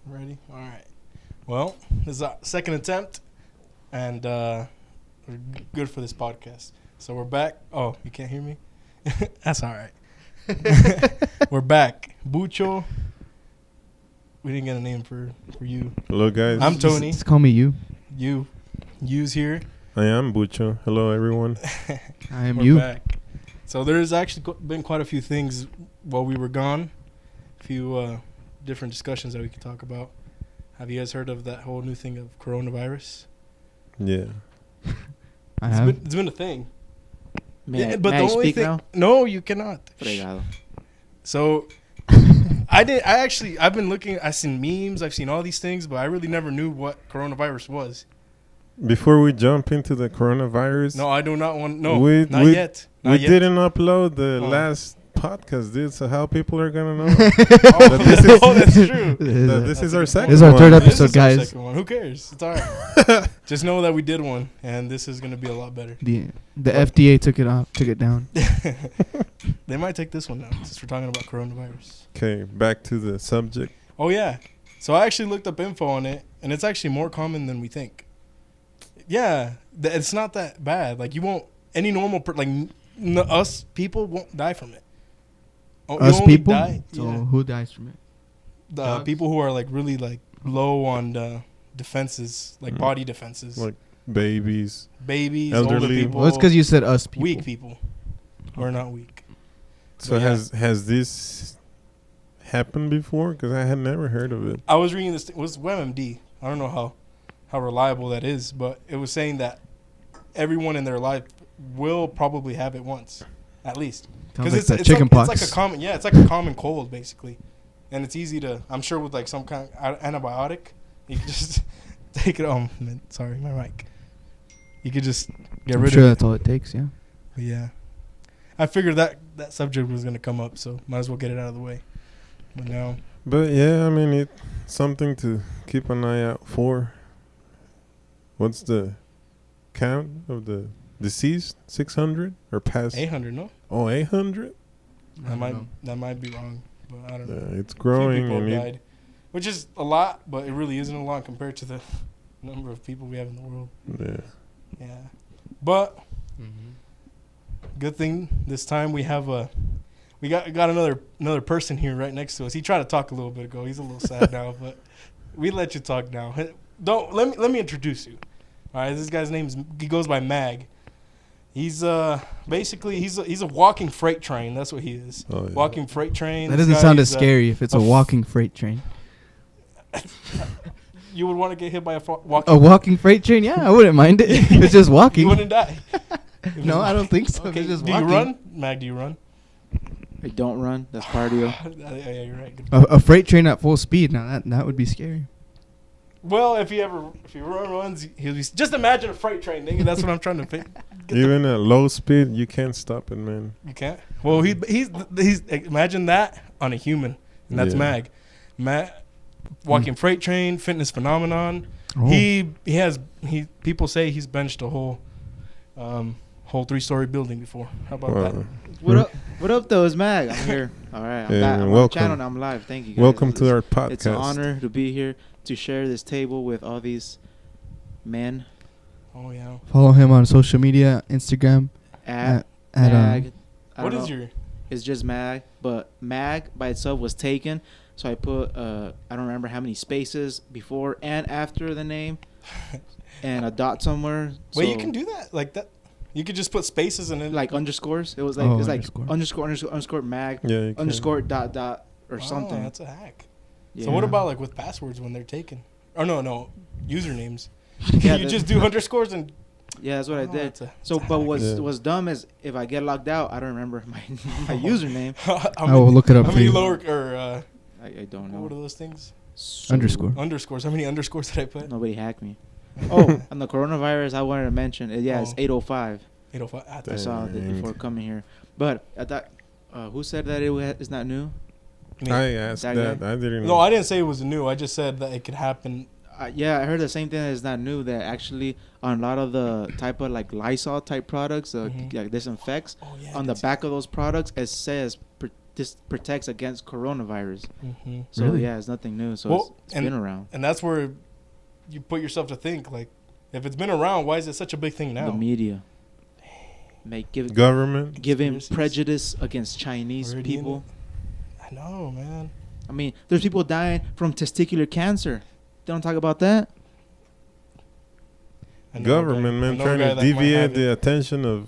Ready? All right. Well, this is our second attempt, and we're good for this podcast. So we're back. Oh, you can't hear me? That's all right. We're back. Bucho. We didn't get a name for you. Hello, guys. I'm Tony. Just call me you. You's here. I am Bucho. Hello, everyone. I am We're you. back. So there's actually been quite a few things while we were gone. A few different discussions that we could talk about. Have you guys heard of that whole new thing of coronavirus? Yeah. I have. It's been a thing. May But I the only speak thing, now? no, you cannot. Fregado. So I've been looking, I've seen memes, I've seen all these things, but I really never knew what coronavirus was. Before we jump into the coronavirus, No, I do not want, not we yet. Not we yet. didn't upload the Oh. last podcast, dude. So how people are gonna know Oh, this is- that's true. that this is our That's second This is our one? third This episode, is our guys. second one. Who cares? It's all right. Just know that we did one, and this is going to be a lot better. The FDA took it down. They might take this one down since we're talking about coronavirus. Okay, back to the subject. Oh, yeah. So I actually looked up info on it, and it's actually more common than we think. Yeah, it's not that bad. Like, you won't, any normal, us people won't die from it. Oh, you Us only people? die- So yeah. who dies from it? The Us? people who are, like, really, like, low on the defenses, like body defenses. Like babies. Babies, older elderly. people. Well, it's because you said us people. Weak people. We're not weak. So But yeah. has this happened before? Because I had never heard of it. I was reading this. It was WebMD. I don't know how reliable that is, but it was saying that everyone in their life will probably have it once, at least. Sounds like it's that chicken pox. It's like a common, it's like a common cold basically, and it's easy to. I'm sure with like some kind of antibiotic, you could just take it. Sorry, my mic. You could just get I'm rid sure of it. that's all it takes. Yeah. But yeah, I figured that subject was gonna come up, so might as well get it out of the way. But no. But yeah, I mean, it's something to keep an eye out for. What's the count of the deceased? 600 or past? 800, no? Oh, 800? That might be wrong, but I don't know. Yeah, it's A few growing. people have And died, which is a lot, but it really isn't a lot compared to the number of people we have in the world. yeah. Yeah, but good thing this time we have we got another person here right next to us. He tried to talk a little bit ago. He's a little sad now, but we let you talk now. Don't let me introduce you. All right, this guy's he goes by Mag. He's basically he's a walking freight train. That's what he is. Oh, yeah. Walking freight train. That This doesn't guy sound as is, scary if it's a a f- walking freight train. You would want to get hit by a walking. A walking freight train? Yeah, I wouldn't mind it. If it's just You walking. wouldn't die. No, I don't think so. Okay. It's just Do walking. you run, Mag? Do you run? I don't run. That's cardio. Yeah, you're right. Good. A freight train at full speed. Now that would be scary. Well, if he runs, he'll be. Just imagine a freight train, nigga. That's what I'm trying to pick. Even at low speed, you can't stop it, man. You can't. Well, he's imagine that on a human, and that's Yeah. Mag, walking freight train, fitness phenomenon. Oh. People say he's benched a whole 3-story building before. How about that? Wow. What up? What up, though? It's Mag. I'm here. All right. I'm Yeah, back. I'm on the welcome. channel and I'm live. Thank you, guys. Welcome to our podcast. It's an honor to be here to share this table with all these men Oh yeah. Follow him on social media, Instagram. at At Mag. I What don't is know. your? It's just Mag, but Mag by itself was taken. So I put I don't remember how many spaces before and after the name, and a dot somewhere. Wait, you So, can do that like that. You could just put spaces and then like underscores. It was like Oh, it's like underscore. underscore Mag Yeah, you can. underscore dot or Wow, something. That's a hack. Yeah. So what about like with passwords when they're taken? Oh no, usernames. Yeah, you just do underscores and. Yeah, that's what I Oh, did. that's a So, but hack. what's dumb is if I get locked out, I don't remember my username. I will look it up How for many you. lower or I don't what are know. those things? So Underscore. Underscores. How many underscores did I put? Nobody hacked me. Oh, on the coronavirus, I wanted to mention. Yeah, it's Oh. 8:05. 805. Ah, I that's saw it Dang. before coming here. But I thought, who said that it's not new? me. I asked That that. guy? I didn't No, I didn't say it was new. I just said that it could happen. Yeah, I heard the same thing. That it's not new. That actually on a lot of the type of like Lysol type products, Mhm. like disinfects, Oh yeah. I on the did see back of those products, it says this protects against coronavirus. Mm-hmm. So Really? yeah, it's nothing new. So Well, it's been around. And that's where you put yourself to think, like, if it's been around, why is it such a big thing now? The media Government. giving Conspiracies. prejudice against Chinese Already in people. I know, man. I mean, there's people dying from testicular cancer. They don't talk about that. I know a Government, guy- I man, know a trying guy to that might have deviate the it. attention of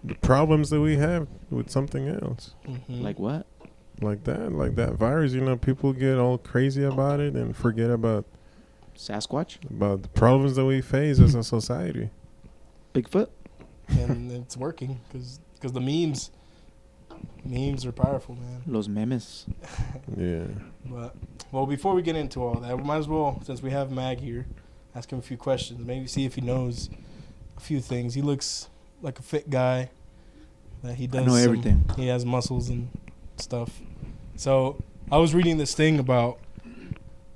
the problems that we have with something else. Mhm. Like what? Like that virus, you know, people get all crazy about it and forget about Sasquatch? the problems that we face as a society. Bigfoot? and it's working because the memes are powerful, man. Los memes. Yeah. But well, before we get into all that, we might as well, since we have Mag here, ask him a few questions. Maybe see if he knows a few things. He looks like a fit guy. That he does. I know everything. He has muscles and stuff. So I was reading this thing about,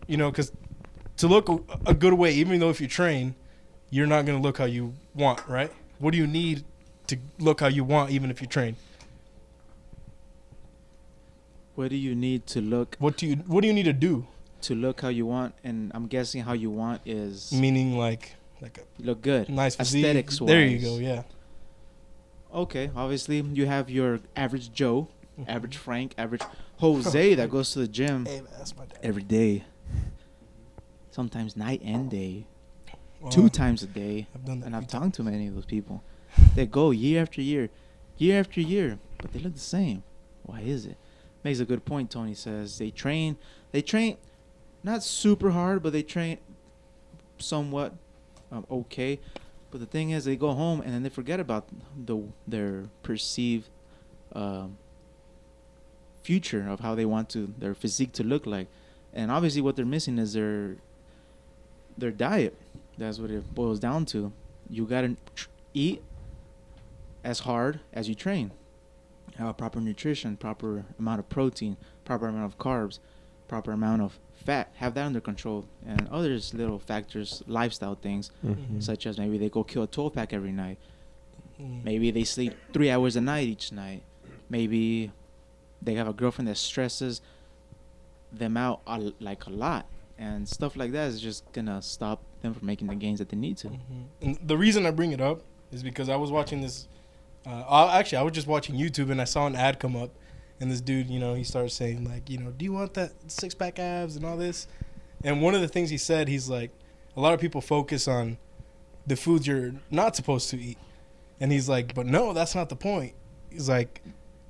because to look a good way, even though if you train, you're not gonna look how you want, right? What do you need to look how you want, even if you train? What do you need to look What do you need to do? to look how you want? And I'm guessing how you want is Meaning like a look good. nice physique. Aesthetics There you wise. go. Yeah. Okay, obviously you have your average Joe, Mhm. average Frank, average Jose that goes to the gym Hey, man, that's my dad. every day. Sometimes night and day. Well, 2 times a day. I've done that. And a I've few talked to many of those people. They go year after year, but they look the same. Why is it? Makes a good point, Tony says. They train not super hard, but they train somewhat okay. But the thing is, they go home and then they forget about their perceived future of how they want their physique to look like. And obviously what they're missing is their diet. That's what it boils down to. You gotta eat as hard as you train. Have proper nutrition, proper amount of protein, proper amount of carbs, proper amount of fat. Have that under control. And others little factors, lifestyle things, Mhm. such as maybe they go kill a 12-pack every night. Mm. Maybe they sleep 3 hours a night each night. Maybe they have a girlfriend that stresses them out a lot. And stuff like that is just going to stop them from making the gains that they need to. Mhm. And the reason I bring it up is because I was watching this. I was just watching YouTube and I saw an ad come up, and this dude, he started saying like, do you want that 6-pack abs and all this? And one of the things he said, he's like, a lot of people focus on the foods you're not supposed to eat, and he's like, but no, that's not the point. He's like,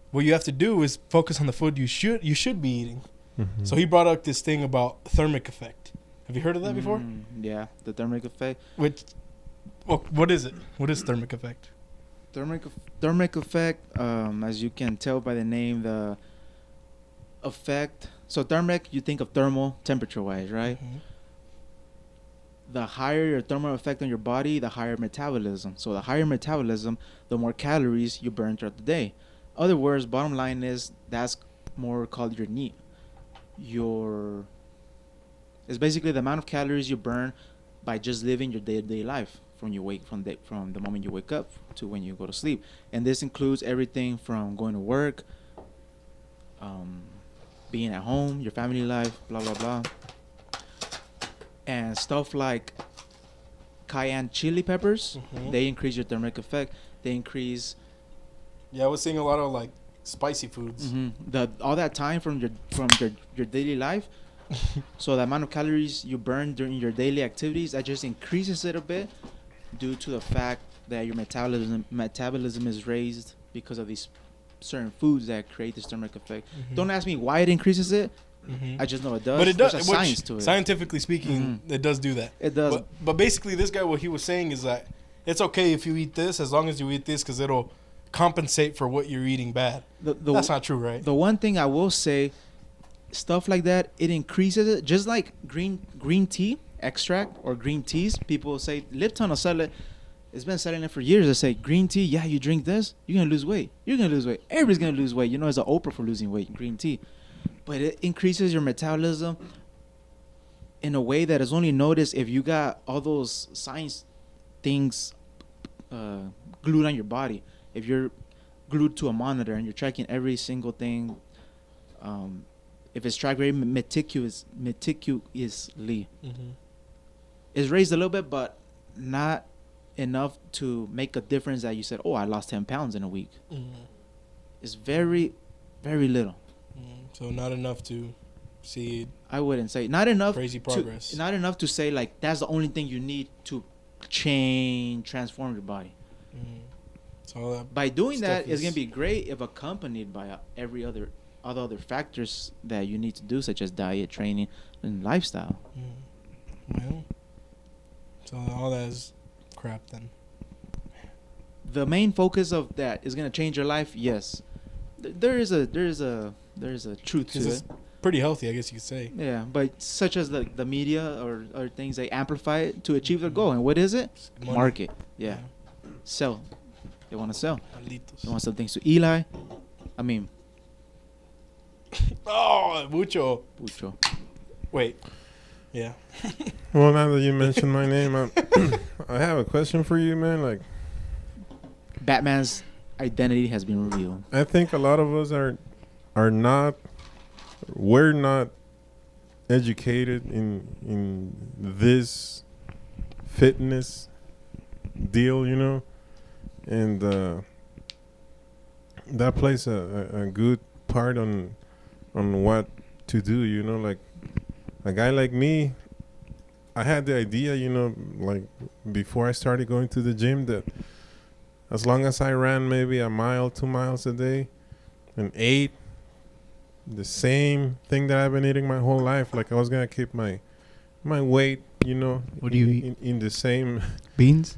what you have to do is focus on the food you should be eating. Mhm. So he brought up this thing about thermic effect. Have you heard of that before? Yeah, the thermic effect. What is it? What is thermic effect? Thermic effect, as you can tell by the name, the effect. So thermic, you think of thermal, temperature-wise, right? Mhm. The higher your thermal effect on your body, the higher metabolism. So the higher metabolism, the more calories you burn throughout the day. Other words, bottom line is that's more called your NEAT. It's basically the amount of calories you burn by just living your day-to-day life from the moment you wake up to when you go to sleep. And this includes everything from going to work, being at home, your family life, blah blah blah. And stuff like cayenne chili peppers, Mhm. they increase your thermic effect. They increase Yeah, I was seeing a lot of like spicy foods. all that time from your daily life. So the amount of calories you burn during your daily activities, that just increases it a bit due to the fact that your metabolism is raised because of these certain foods that create this thermic effect. Mhm. Don't ask me why it increases it. Mhm. I just know it does. But it does. There's a science to it. Scientifically speaking, Mhm. it does do that. It does. But basically, this guy, what he was saying is that it's okay if you eat this as long as you eat this because it'll compensate for what you're eating bad. That's not true, right? The one thing I will say, stuff like that, it increases it. Just like green tea extract or green teas, people say Lipton will sell it. It's been selling it for years. They say green tea, yeah, you drink this, you're gonna lose weight. You're gonna lose weight. Everybody's gonna lose weight. It's an Oprah for losing weight. Green tea, but it increases your metabolism in a way that is only noticed if you got all those science things glued on your body. If you're glued to a monitor and you're tracking every single thing if it's tracked very meticulously, Mm-hmm. it's raised a little bit, but not enough to make a difference that you said, oh, I lost 10 pounds in a week. Mm-hmm. It's very, very little. So not enough to see I wouldn't say not enough. crazy progress. Not enough to say like that's the only thing you need to transform your body. Mm. So that By doing stuff that, it's is- gonna be great if accompanied by every other factors that you need to do, such as diet, training, and lifestyle. Well, so all that is crap then. The main focus of that is gonna change your life. Yes, there is a truth to 'Cause it. it's pretty healthy, I guess you could say. Yeah, but such as the media or things, they amplify it to achieve their goal. And what is it? It's money. Market. Yeah. Sell. They want to sell. Malitos. They want some things to Eli. I mean, Oh, mucho. Pucho. Wait. Yeah. Well, now that you mentioned my name, I have a question for you, man. Like, Batman's identity has been revealed. I think a lot of us we're not educated in this fitness deal, you know, and that plays a good part on what to do, you know. Like a guy like me, I had the idea, you know, like before I started going to the gym, that as long as I ran maybe a mile, 2 miles a day and ate the same thing that I've been eating my whole life, like I was gonna keep my weight, you know. What do you eat? In the same Beans?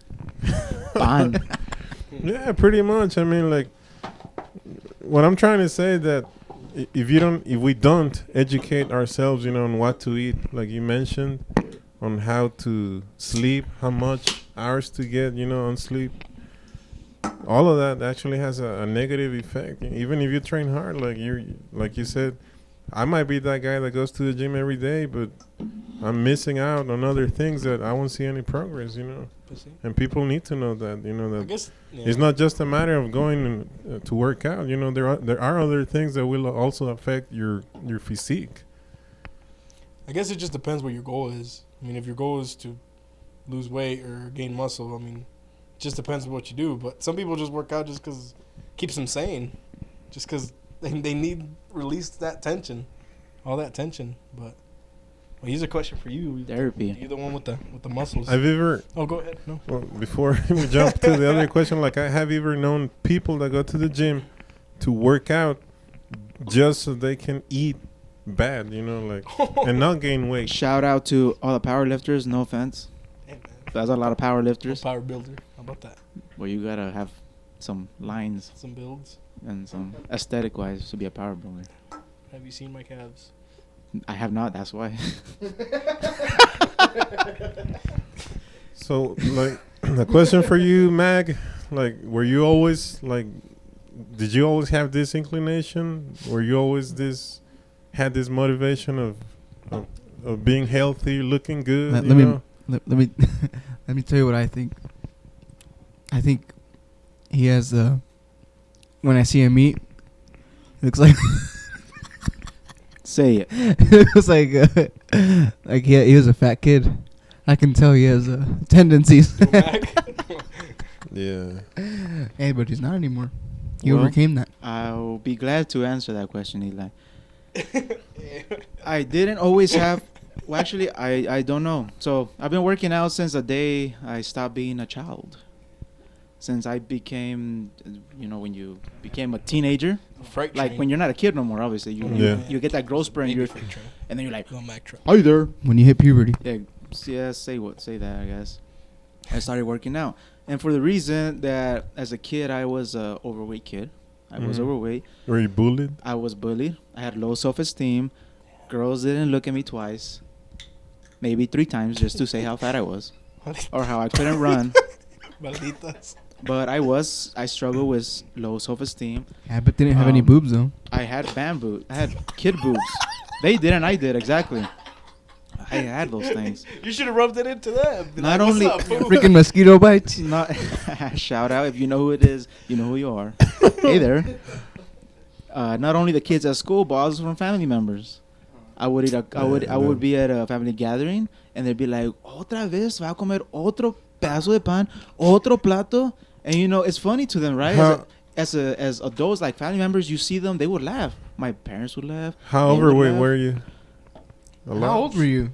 Bond. Yeah, pretty much. I mean, like, what I'm trying to say that if we don't educate ourselves, you know, on what to eat, like you mentioned, on how to sleep, how much hours to get, you know, on sleep, all of that actually has a negative effect. Even if you train hard, like you said, I might be that guy that goes to the gym every day, but I'm missing out on other things that I won't see any progress, you know. And people need to know that, you know, I that guess it's not just a matter of going to work out. You know, there are other things that will also affect your physique. I guess it just depends what your goal is. I mean, if your goal is to lose weight or gain muscle, I mean, it just depends on what you do. But some people just work out just because it keeps them sane, just because they need release that tension, all that tension. But well, here's a question for you. Therapy. You're the one with the muscles. Have you ever? Oh, go ahead. No. Well, before we jump to the other question, like, have you ever known people that go to the gym to work out just so they can eat bad, you know, like, and not gain weight? Shout out to all the power lifters. No offense. Hey, man. There's a lot of power lifters Power builder. How about that? where you gotta have some lines Some builds. and some aesthetic wise to be a power builder. Have you seen my calves? I have not. That's why. So, like, the question for you, Mag, like, were you always, like, did you always have this inclination? Were you always had this motivation of being healthy, looking good? Let you me know? let me let me tell you what I think. I think he has when I see him eat, it looks like Say it. it looks like he was a fat kid. I can tell he has tendencies. Go back. Yeah. Hey, but he's not anymore. He Well, overcame that. I'll be glad to answer that question, Eli. I didn't always have. Well, actually, I don't know. So I've been working out since the day I stopped being a child. Since I became, when you became a teenager, Freight like train. when you're not a kid no more. Obviously, you get that growth spurt, and Baby you're, freight train. and then you're like, Little Mack truck. "Hi there." When you hit puberty. Yeah, say that, I guess. I started working out. And for the reason that as a kid, I was a overweight kid. I was Mhm. overweight. Were you bullied? I was bullied. I had low self-esteem. Girls didn't look at me twice. Maybe 3 times just to say how fat I was. Or how I couldn't run. Malditas. But I struggled with low self-esteem. Yeah, but didn't have any boobs though. I had bamboo. I had kid boobs. They didn't. I did, exactly. I had those things. You should have rubbed it into them. Be Not like, "What's only- up, fool?" Freaking mosquito bites. Not shout out if you know who it is. You know who you are. Hey there. not only the kids at school, but also from family members. I would be at a family gathering, and they'd be like, "Otra vez va a comer otro pedazo de pan, otro plato," and you know, it's funny to them, right? As adults, like family members, you see them, they would laugh. My parents would laugh. How overweight were you? How old were you?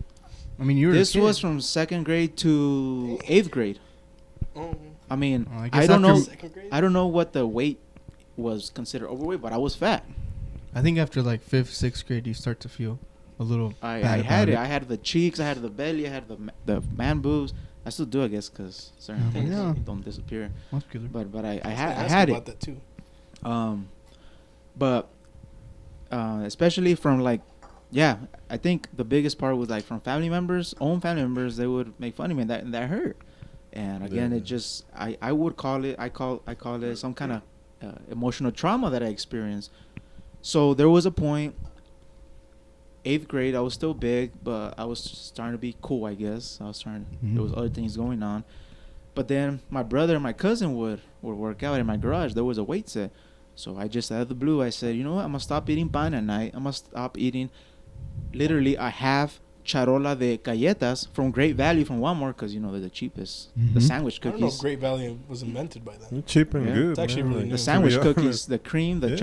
I mean, you were. This was from 2nd grade to 8th grade. I mean, I don't know. I don't know what the weight was considered overweight, but I was fat. I think after like 5th, 6th grade, you start to feel a little. I bad had about it. I had the cheeks. I had the belly. I had the man boobs. I still do, I guess, because certain things don't disappear. Muscular. But I had about it. That too. But especially from like, yeah, I think the biggest part was like from family members, own family members. They would make fun of me, and that hurt. And again, it just I would call it some kind of emotional trauma that I experienced. So there was a point. 8th grade, I was still big, but I was starting to be cool, I guess. There was other things going on. But then my brother and my cousin would work out in my garage. There was a weight set. So I just, out of the blue, I said, you know what? I'm going to stop eating pan at night. I'm going to stop eating literally a half charola de galletas from Great Value from Walmart, because, you know, they're the cheapest. The sandwich I don't know cookies. if Great Value was invented by then. Cheap and good. It's actually really like, new. The sandwich to be cookies, honest. the cream, they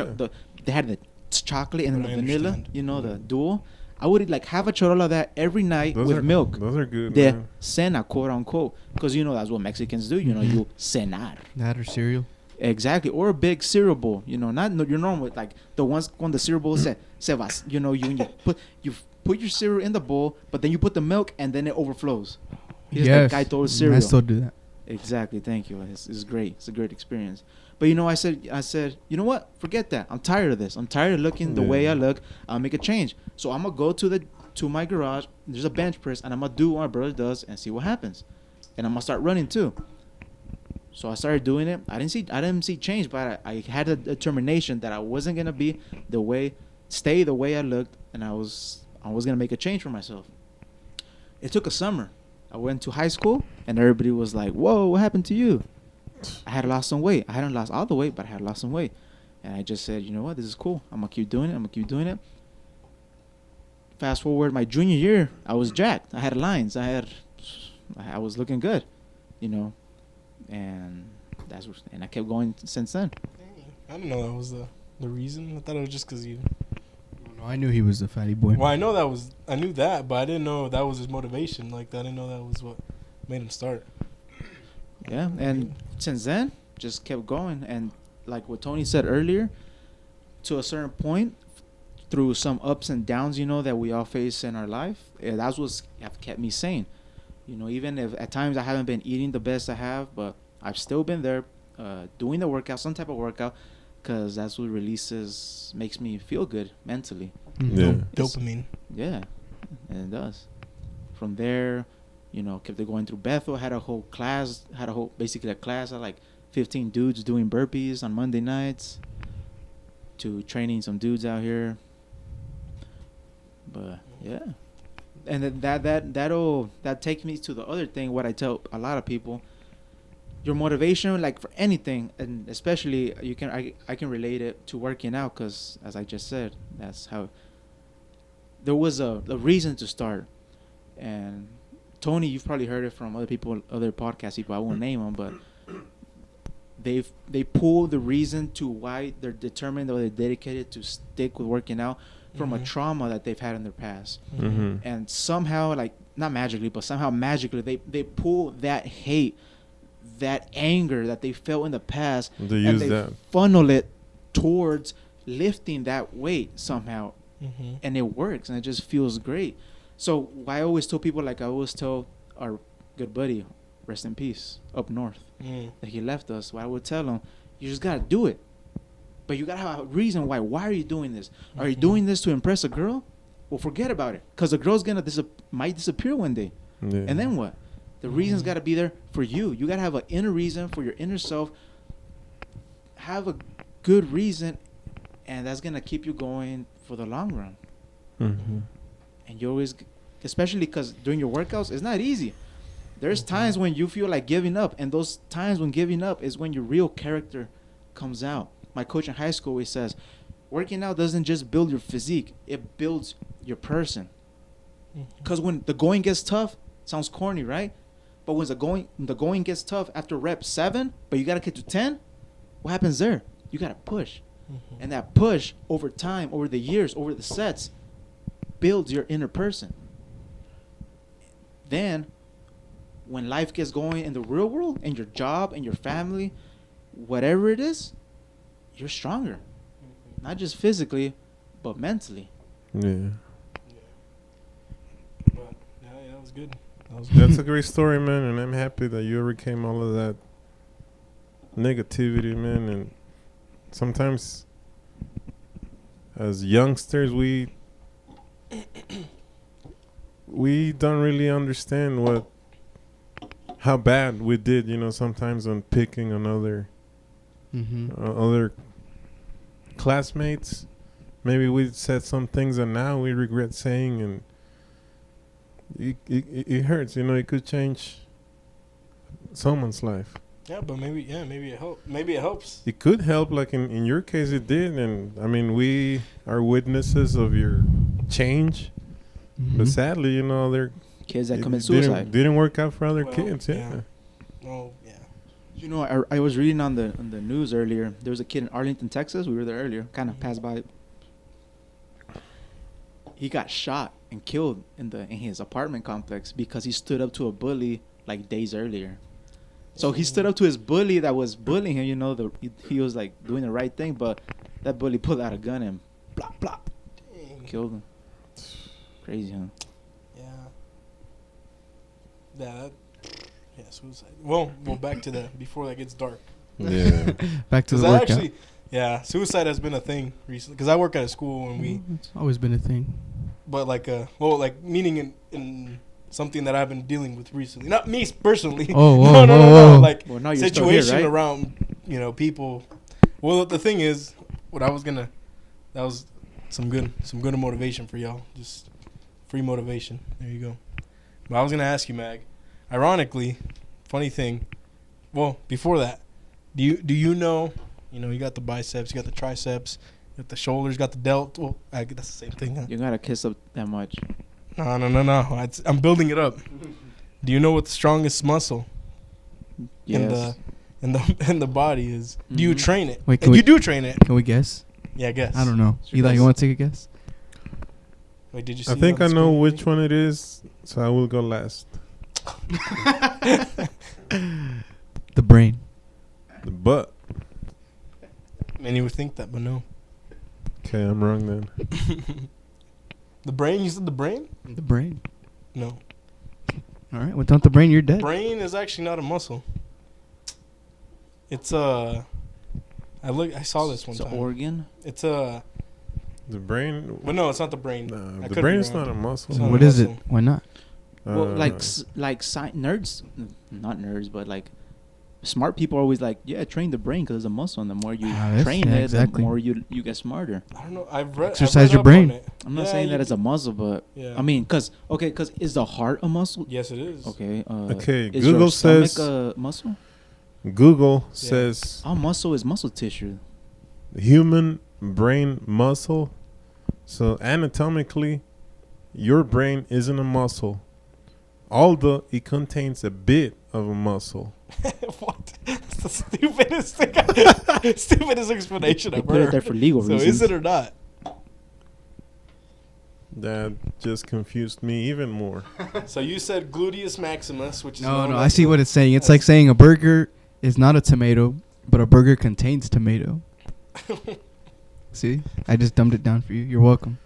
had the chocolate and But the I vanilla, understand. you know, the dual. I would eat like half a charola of that every night Those with are, milk. Those are good. De man. cena, quote unquote, because you know that's what Mexicans do. You know, you cenar. That or cereal. Exactly, or a big cereal bowl. You know, not your normal, like the ones when the cereal bowl se vas. You know, you put your cereal in the bowl, but then you put the milk and then it overflows. Yes, Like cereal. I still do that. Exactly. Thank you. It's great. It's a great experience. But you know, I said, you know what? Forget that. I'm tired of this. I'm tired of looking the way I look. I'll make a change. So I'm gonna go to my garage. There's a bench press, and I'm gonna do what my brother does and see what happens. And I'm gonna start running too. So I started doing it. I didn't see change, but I had a determination that I wasn't gonna stay the way I looked, and I was gonna make a change for myself. It took a summer. I went to high school, and everybody was like, "Whoa, what happened to you?" I had lost some weight. I hadn't lost all the weight, but I had lost some weight. And I just said, you know what? This is cool. I'm going to keep doing it. Fast forward my junior year, I was jacked. I had lines. I was looking good, you know. And I kept going since then. I didn't know that was the reason. I thought it was just because you. No, I knew he was a fatty boy. Well, I knew that, but I didn't know that was his motivation. Like, I didn't know that was what made him start. Yeah, and since then, just kept going. And like what Tony said earlier, to a certain point, through some ups and downs, you know, that we all face in our life, that's what's have kept me sane. You know, even if at times I haven't been eating the best I have, but I've still been there doing the workout, some type of workout, because that's what makes me feel good mentally. Yeah. Dopamine. Yeah, and it does. From there, you know, kept it going through Bethel. Had a whole class. Basically a class of like 15 dudes doing burpees on Monday nights. To training some dudes out here. But yeah, and then that takes me to the other thing. What I tell a lot of people, your motivation, like for anything, and especially I can relate it to working out, because as I just said, that's how. There was a reason to start, and Tony, you've probably heard it from other people, other podcast people. I won't name them, but they pull the reason to why they're determined or they're dedicated to stick with working out from a trauma that they've had in their past. And somehow, like not magically, but somehow magically, they pull that hate, that anger that they felt in the past, and they funnel it towards lifting that weight somehow, and it works, and it just feels great. So I always tell people, like I always tell our good buddy, rest in peace, up north, that he left us. Well, I would tell him, you just gotta do it, but you gotta have a reason why. Why are you doing this? Are you doing this to impress a girl? Well, forget about it, because the girl's gonna might disappear one day, and then what? The reason's gotta be there for you. You gotta have an inner reason for your inner self. Have a good reason, and that's gonna keep you going for the long run. And you always, especially because during your workouts, it's not easy. There's times when you feel like giving up, and those times when giving up is when your real character comes out. My coach in high school always says, working out doesn't just build your physique; it builds your person. Mhm. Because when the going gets tough, sounds corny, right? But when the going gets tough after rep 7, but you gotta get to 10, what happens there? You gotta push, Mhm. and that push over time, over the years, over the sets, builds your inner person. Then, when life gets going in the real world, and your job and your family, whatever it is, you're stronger. Not just physically, but mentally. Yeah. But yeah, that was good. That's a great story, man, and I'm happy that you overcame all of that negativity, man. And sometimes, as youngsters, we don't really understand how bad we did. Sometimes on picking on other classmates. Maybe we said some things that now we regret saying, and it hurts. It could change someone's life. Yeah, but maybe it helps. Maybe it helps. It could help, like in your case it did, and I mean we are witnesses of your change. But sadly, they're Kids that it commit suicide. didn't work out for other Well, kids. yeah. Oh yeah. You know, I was reading on the news earlier. There was a kid in Arlington, Texas. We were there earlier. Kind of passed by. He got shot and killed in his apartment complex because he stood up to a bully like days earlier. So he stood up to his bully that was bullying him. He was like doing the right thing, but that bully pulled out a gun and blah blah killed him. Crazy, huh? Yeah. Yeah, suicide. Well, back to that before that gets dark. Yeah. Back to the 'Cause I workout. actually, yeah, suicide has been a thing recently. Because I work at a school and It's always been a thing. but like meaning in something that I've been dealing with recently. Not me personally. Oh, whoa, no, whoa, whoa. like Well, now you're still here, situation right? around people. Well, the thing is, that was some good motivation for y'all. Just free motivation. There you go. But I was gonna ask you, Mag. Ironically, funny thing. Well, before that, do you know? You got the biceps, you got the triceps, you got the shoulders, you got the delt. Well, that's the same thing. Huh? You gotta kiss up that much. No. I'm building it up. Do you know what the strongest muscle Yes. in the body is? Do you Mhm. train it? Wait, And you do train it. Can we guess? Yeah, I guess. I don't know. Sure Eli, does. you want to take a guess? Wait, did you see I think it on I the know screen? which one it is, so I will go last. The brain. The butt. Many would think that, but no. Okay, I'm wrong then. The brain? You said the brain? The brain. No. All right. Without the brain, you're dead. Brain is actually not a muscle. It's I saw this one It's an time. organ. It's a. The brain. But no, it's not the brain. Nah, I the could brain be is wrong. not a muscle. It's not a What is it? muscle. Why not? Well, Uh, nerds, not nerds, but like smart people are always like, yeah, train the brain because it's a muscle, and the more you train it, exactly. the more you get smarter. I don't know. I've read. Exercise I've read your up brain. on it. I'm not Yeah, saying that you- it's a muscle, but Yeah. I mean, because is the heart a muscle? Yes, it is. Okay. Okay, Is Google your stomach says- a muscle? Google says All muscle is muscle tissue. human brain muscle. So anatomically, your brain isn't a muscle, although it contains a bit of a muscle. What? That's the stupidest thing. Stupidest explanation They I've put it heard. there for legal So reasons. is it or not? That just confused me even more. So you said gluteus maximus, which is No, known no. as I see the- what it's saying. It's like saying a burger is not a tomato, but a burger contains tomato. See? I just dumbed it down for you. You're welcome.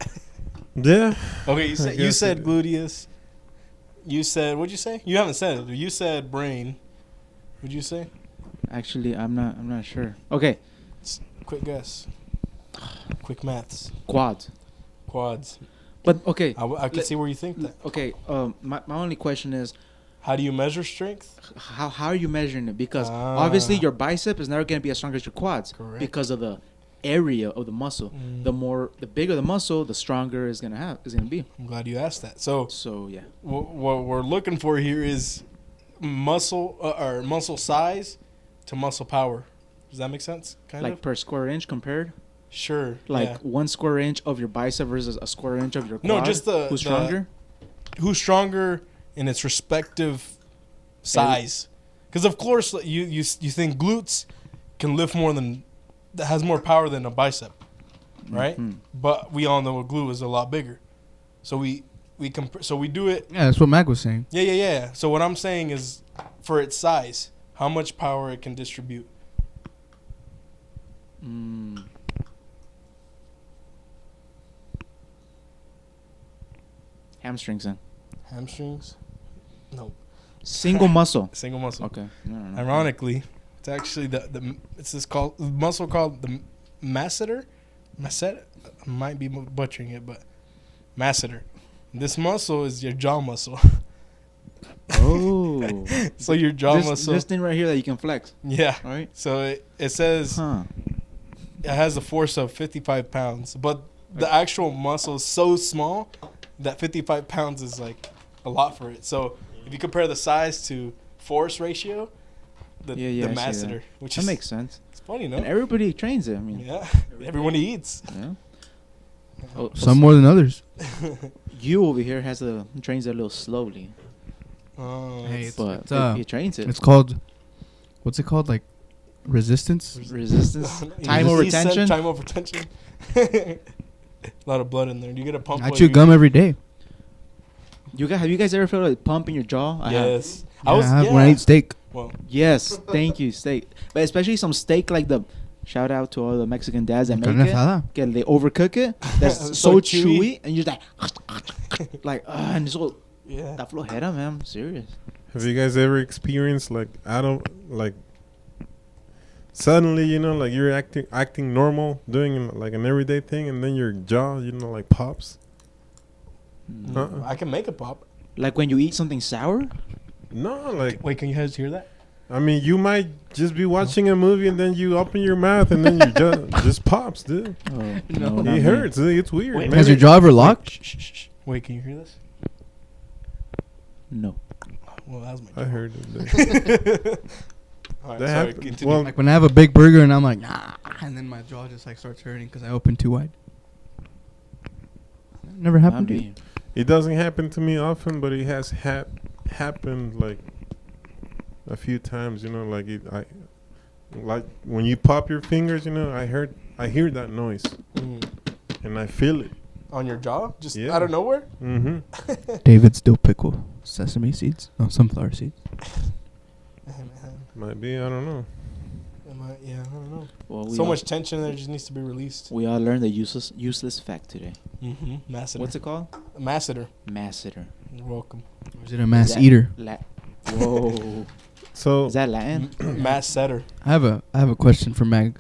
Yeah. Okay, I you guess said it- gluteus. You said what'd you say? You haven't said it. You said brain. What'd you say? Actually, I'm not sure. Okay, Quick guess. Quick maths. quads. Quads. But okay, I can see where you think that. okay. My only question is, How do you measure strength? how are you measuring it? Because obviously your bicep is never going to be as strong as your quads Correct. because of the area of the muscle. Mm. The bigger the muscle, the stronger it's gonna be. I'm glad you asked that. So So yeah, what we're looking for here is muscle or muscle size to muscle power. Does that make sense? Kind like of. per square inch compared. Sure. Like yeah. 1 square inch of your bicep versus a square inch of your quad? No, just who's stronger? Who's stronger in its respective size? Because of course you think glutes can lift more than that has more power than a bicep, right? Mhm. But we all know a glute is a lot bigger, so we do it. Yeah, that's what Mag was saying. Yeah. So what I'm saying is, for its size, how much power it can distribute. Mm. Hamstrings then. Hamstrings? No. Single muscle. Single muscle. Okay. No. Ironically, it's actually it's this muscle called the masseter. Masseter? I might be butchering it, but masseter. This muscle is your jaw muscle. Oh. So your jaw muscle. This thing right here that you can flex. Yeah. All right. So it says it has a force of 55 pounds, but the actual muscle is so small that 55 pounds is like a lot for it. So if you compare the size to force ratio, the masseter, which that is makes sense. it's funny, no? And everybody trains it. I mean, Yeah, everyone eats. yeah. Oh, Some more than others. You over here trains it a little slowly, Hey, but it's, he trains it. It's called, what's it called? Like resistance? Resistance, time over tension. Time over tension. A lot of blood in there. You get a pump. I chew gum every day. Have you guys ever felt a pump in your jaw? I have. Yes. I have when I eat steak. Well, Yes, thank you, steak. But especially some steak like the. Shout out to all the Mexican dads that Carne make it. asada. Que they overcook it. That's So so chewy. chewy, and you're just like, and so yeah. that flojera, man. I'm serious. Have you guys ever experienced like suddenly, you know, like you're acting normal, doing like an everyday thing, and then your jaw, you know, like pops? I can make it pop. Like when you eat something sour. No, like Wait, can you guys hear that? I mean, you might just be watching a movie and then you open your mouth and then your jaw just pops, dude. Oh, No, It hurts. It's weird. Wait, Maybe- Has your jaw ever locked? Shh. Wait, can you hear this? No. Well, that was my. I heard it. All right, That sorry. happened- Continue. well, Like when I have a big burger and I'm like, nah, and then my jaw just like starts hurting because I opened too wide. Never happened to you? It doesn't happen to me often, but it has happened like a few times. You know, like like when you pop your fingers. You know, I hear that noise and I feel it. On your jaw, just Yeah. out of nowhere. Mm-hmm. David still pickle sesame seeds. No, sunflower seeds. Might be. I don't know. Yeah, I don't know. Well, So much tension there just needs to be released. We all learned a useless fact today. Masseter. What's it called? Masseter. Masseter. You're welcome. Or is it a mass that eater? Whoa. So Is that Latin? Mass setter. I have a question for Mag.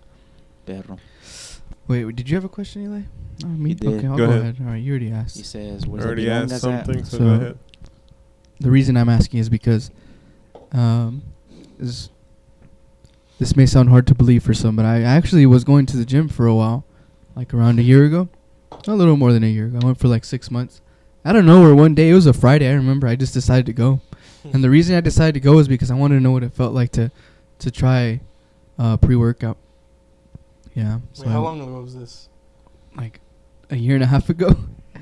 Perro. Wait, did you have a question, Eli? Oh, me. He did. Okay, I'll Go go ahead. ahead. All right, you already He asked. says, I "Where's the already asked bilongas at?" something. So So- go ahead. The reason I'm asking is because, this may sound hard to believe for some, but I actually was going to the gym for a while, like around a year ago, a little more than a year ago. I went for like 6 months. I don't know where one day, it was a Friday, I remember, I just decided to go. And the reason I decided to go is because I wanted to know what it felt like to try pre-workout. Yeah. Wait, how long ago was this? Like a year and a half ago.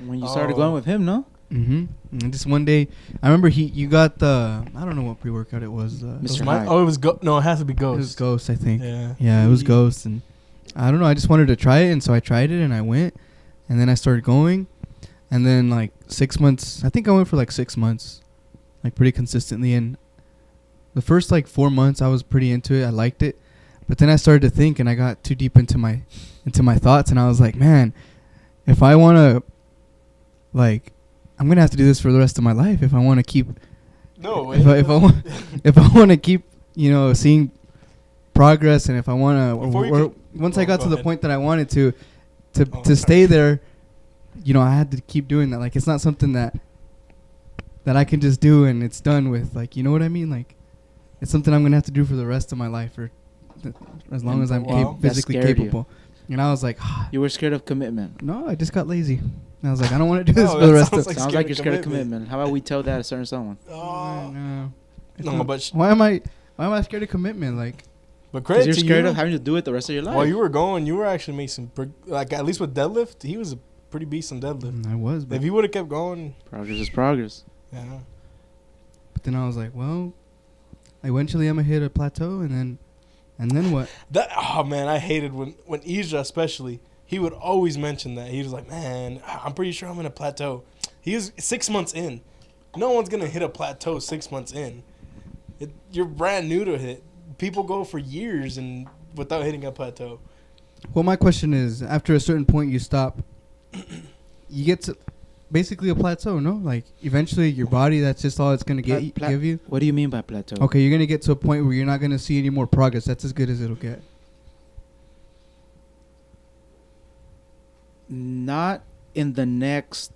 When you started going with him, no? Mm-hmm. And just one day, I remember you got the, I don't know what pre-workout it was. Mr. My- Hyde. oh, it was No, it has to be It was Ghost. Ghost, I think. Yeah. Yeah, it was Ghost, and I don't know. I just wanted to try it, and so I tried it, and I went, and then I started going, and then like 6 months. I think I went for like 6 months, like pretty consistently. And the first like 4 months, I was pretty into it. I liked it, but then I started to think, and I got too deep into my thoughts, and I was like, man, if I want to, like, I'm gonna have to do this for the rest of my life if I want to keep. No, If I want to keep, seeing progress, and if I want to, once I got to the point that I wanted to stay there, I had to keep doing that. Like, it's not something that I can just do and it's done with. Like, you know what I mean? Like, it's something I'm gonna have to do for the rest of my life, or as long as I'm Wow. physically That scared you. capable. And I was like, You were scared of commitment. no, I just got lazy. And I was like, I don't want to do this No, for the that rest of. sounds Sounds scared like of you're scared of commitment. commitment. How about we tell that to certain someone? Oh. No. It's No, not- but why am I scared of commitment? Like, But Because credit you're to scared you. of having to do it the rest of your life. While you were going, you were actually making like at least with deadlift, he was a pretty decent deadlift. I was, but If he would have kept going, Progress is progress. yeah. then I was like, well, eventually I'm gonna hit a plateau, and then what? Man, I hated when Isra especially. He would always mention that. He was like, man, I'm pretty sure I'm in a plateau. He was 6 months in. No one's gonna hit a plateau 6 months in. You're brand new to it. People go for years and without hitting a plateau. Well, my question is, after a certain point, you stop. You get to basically a plateau, no? Like eventually, your body, that's just all it's gonna give you. What do you mean by plateau? Okay, you're gonna get to a point where you're not gonna see any more progress. That's as good as it'll get. Not in the next,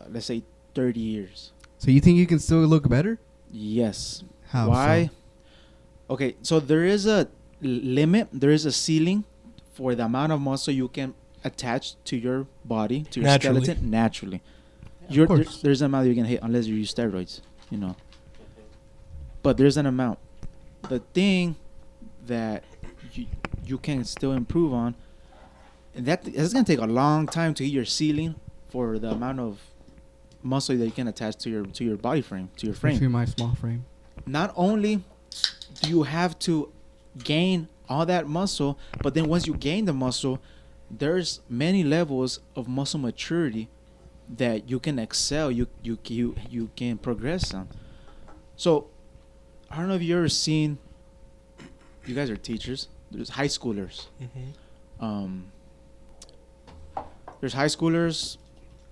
let's say, 30 years. So you think you can still look better? Yes. How? Why? So? Okay, so there is a limit, there is a ceiling for the amount of muscle you can attach to your body, to your Naturally. skeleton, naturally. Of course. There's an amount you can hit unless you use steroids, you know. But there's an amount. The thing that you can still improve on, and that's going to take a long time to hit your ceiling for the amount of muscle that you can attach to your body frame, to your frame. Especially my small frame. Not only do you have to gain all that muscle, but then once you gain the muscle, there's many levels of muscle maturity that you can excel, you can progress on. So I don't know if you ever seen, you guys are teachers, there's high schoolers. Mm-hmm. There's high schoolers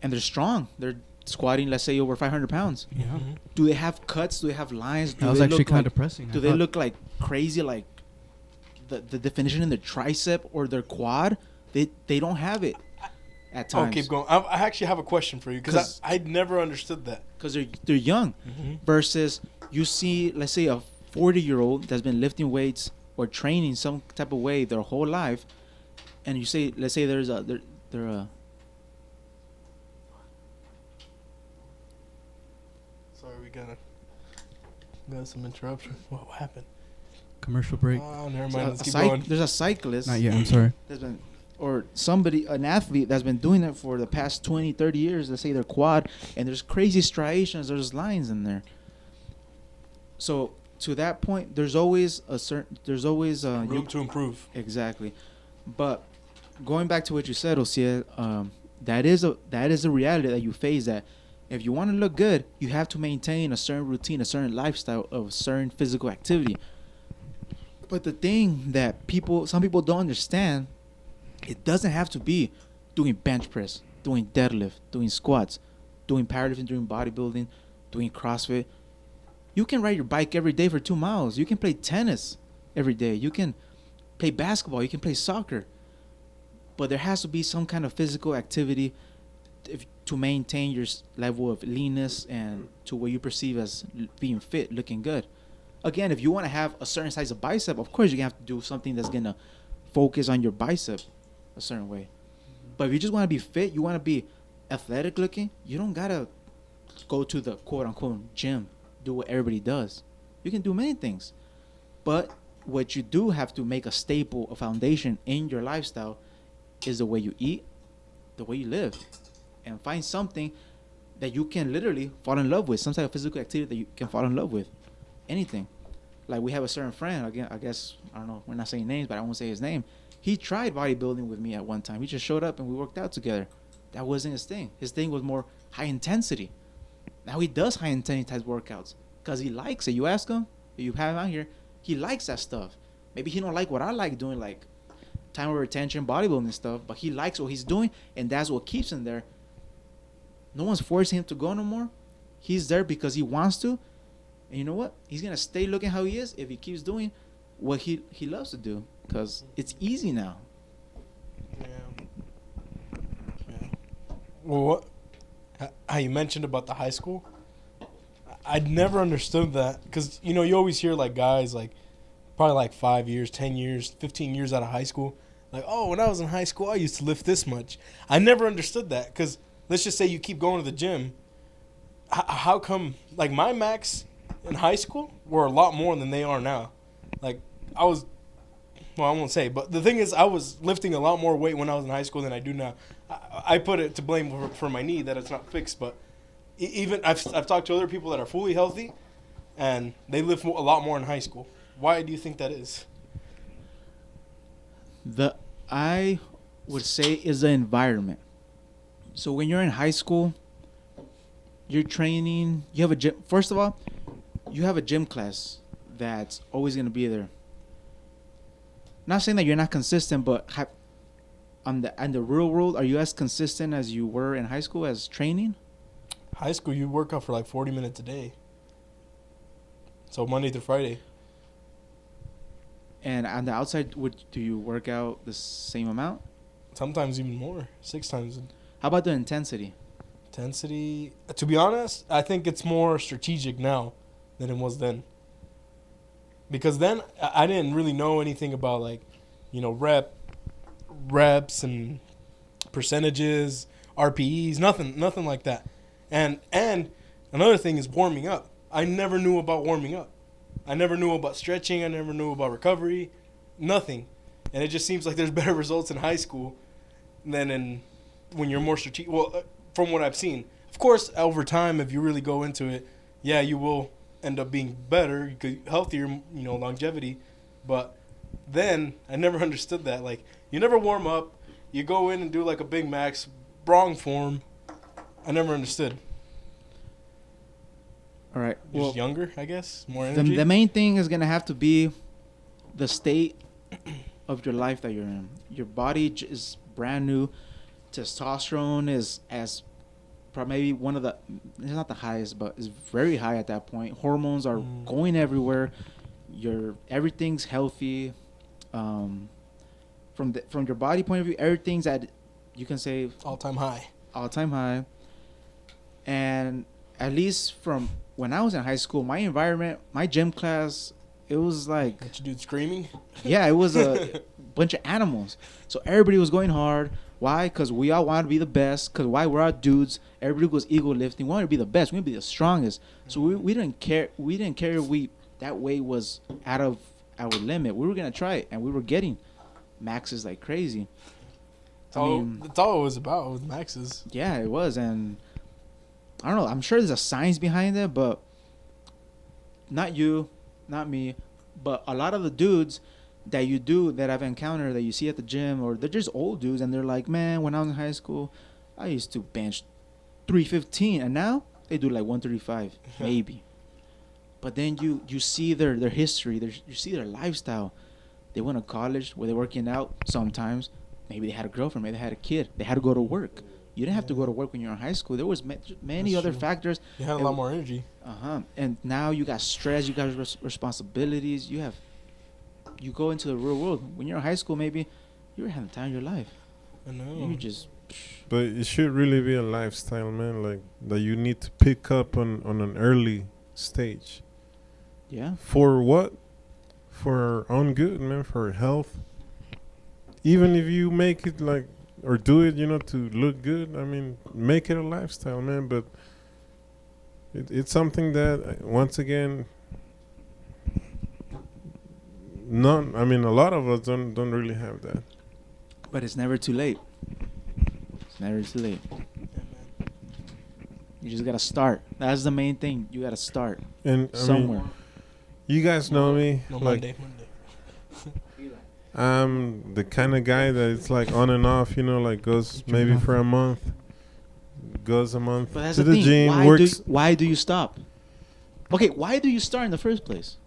and they're strong. They're squatting, let's say, over 500 pounds. Yeah. Mm-hmm. Do they have cuts? Do they have lines? Do That was they actually look kind like, of depressing. do they look like crazy, like the definition in their tricep or their quad? They don't have it at times. Oh, keep going. I actually have a question for you because I'd never understood that. Because they're young. Mm-hmm. Versus you see, let's say, a 40-year-old that's been lifting weights or training some type of way their whole life, and you say, let's say they're Sorry, we got some interruption. What happened? Commercial break. Oh, never mind. Let's keep going. there's a cyclist Not yet. I'm sorry. that's been, or an athlete that's been doing it for the past 20, 30 years, let's say their quad, and there's crazy striations, there's lines in there. So to that point, there's always Room to improve. exactly. But going back to what you said, Osiel, that is a reality that you face, that if you want to look good, you have to maintain a certain routine, a certain lifestyle of certain physical activity. But the thing that some people don't understand, it doesn't have to be doing bench press, doing deadlift, doing squats, doing powerlifting, doing bodybuilding, doing CrossFit. You can ride your bike every day for 2 miles. You can play tennis every day. You can play basketball. You can play soccer. But there has to be some kind of physical activity to maintain your level of leanness and to what you perceive as being fit, looking good. Again, if you want to have a certain size of bicep, of course you're going to have to do something that's going to focus on your bicep a certain way. But if you just want to be fit, you want to be athletic looking, you don't got to go to the quote-unquote gym, do what everybody does. You can do many things. But what you do have to make a staple, a foundation in your lifestyle is the way you eat, the way you live. And find something that you can literally fall in love with, some type of physical activity that you can fall in love with. Anything. Like we have a certain friend, again, I guess, I don't know, we're not saying names, but I won't say his name. He tried bodybuilding with me at one time. He just showed up and we worked out together. That wasn't his thing. His thing was more high intensity. Now he does high intensity type workouts because he likes it. You ask him, if you have him out here, he likes that stuff. Maybe he don't like what I like doing, like time of retention, bodybuilding stuff, but he likes what he's doing, and that's what keeps him there. No one's forcing him to go no more. He's there because he wants to. And you know what? He's going to stay looking how he is if he keeps doing what he loves to do. Because it's easy now. Yeah. Well, how you mentioned about the high school, I'd never understood that. Because, you know, you always hear, like, guys, like, probably, like, 5 years, 10 years, 15 years out of high school. Like, oh, when I was in high school, I used to lift this much. I never understood that. Because let's just say you keep going to the gym. How come, like, my max in high school were a lot more than they are now. Like, I was, well, I won't say, but the thing is, I was lifting a lot more weight when I was in high school than I do now. I put it to blame for my knee that it's not fixed, but even I've talked to other people that are fully healthy, and they lift a lot more in high school. Why do you think that is? I would say is the environment. So when you're in high school, you're training. You have a gym. First of all, you have a gym class that's always gonna be there. Not saying that you're not consistent, but in the real world, are you as consistent as you were in high school as training? High school, you work out for like 40 minutes a day. So Monday through Friday. And on the outside, do you work out the same amount? Sometimes even more. 6 times. How about the intensity? Intensity, to be honest, I think it's more strategic now than it was then. Because then I didn't really know anything about, like, you know, reps and percentages, RPEs, nothing like that. And another thing is warming up. I never knew about warming up. I never knew about stretching. I never knew about recovery. Nothing. And it just seems like there's better results in high school than when you're more strategic. Well, from what I've seen. Of course, over time, if you really go into it, yeah, you will end up being better, healthier, you know, longevity. But then I never understood that. Like, you never warm up. You go in and do like a Big Max, wrong form. I never understood. All right. You're Well, just younger, I guess. More energy. the main thing is gonna have to be the state of your life that you're in. Your body is brand new. Testosterone is maybe one of the, it's not the highest, but it's very high at that point. Hormones are going everywhere. Everything's healthy. From your body point of view, everything's at, you can say, all-time high. All-time high. And at least from when I was in high school, my environment, my gym class, it was like, What you do, screaming? yeah, it was a bunch of animals. So everybody was going hard. Why? Because we all wanted to be the best. Because why? We're all dudes. Everybody was ego lifting. We wanted to be the best. We wanted to be the strongest. So we didn't care. We didn't care if that weight was out of our limit. We were gonna try it, and we were getting maxes like crazy. That's all it was about with maxes. Yeah, it was, and I don't know. I'm sure there's a science behind it, but not you, not me, but a lot of the dudes that I've encountered that you see at the gym, or they're just old dudes, and they're like, man, when I was in high school, I used to bench 315, and now they do like 135, maybe. But then you see their history, you see their lifestyle. They went to college where they're working out sometimes. Maybe they had a girlfriend, maybe they had a kid. They had to go to work. You didn't have to go to work when you were in high school. There was many other factors. You had a lot more energy. And now you got stress, you got responsibilities. You go into the real world. When you're in high school, maybe you were having the time of your life. I know. You just. But it should really be a lifestyle, man. Like that you need to pick up on an early stage. Yeah. For what? For our own good, man. For our health. Even if you make it like or do it, you know, to look good. I mean, make it a lifestyle, man. But it's something that once again. A lot of us don't really have that. But it's never too late. It's never too late. You just gotta start. That's the main thing. You gotta start And somewhere. You guys know me. No, like Monday. I'm the kind of guy that it's like on and off. You know, like goes maybe for a month, goes a month But that's to the the thing. gym, works. Why do you stop? Okay, why do you start in the first place?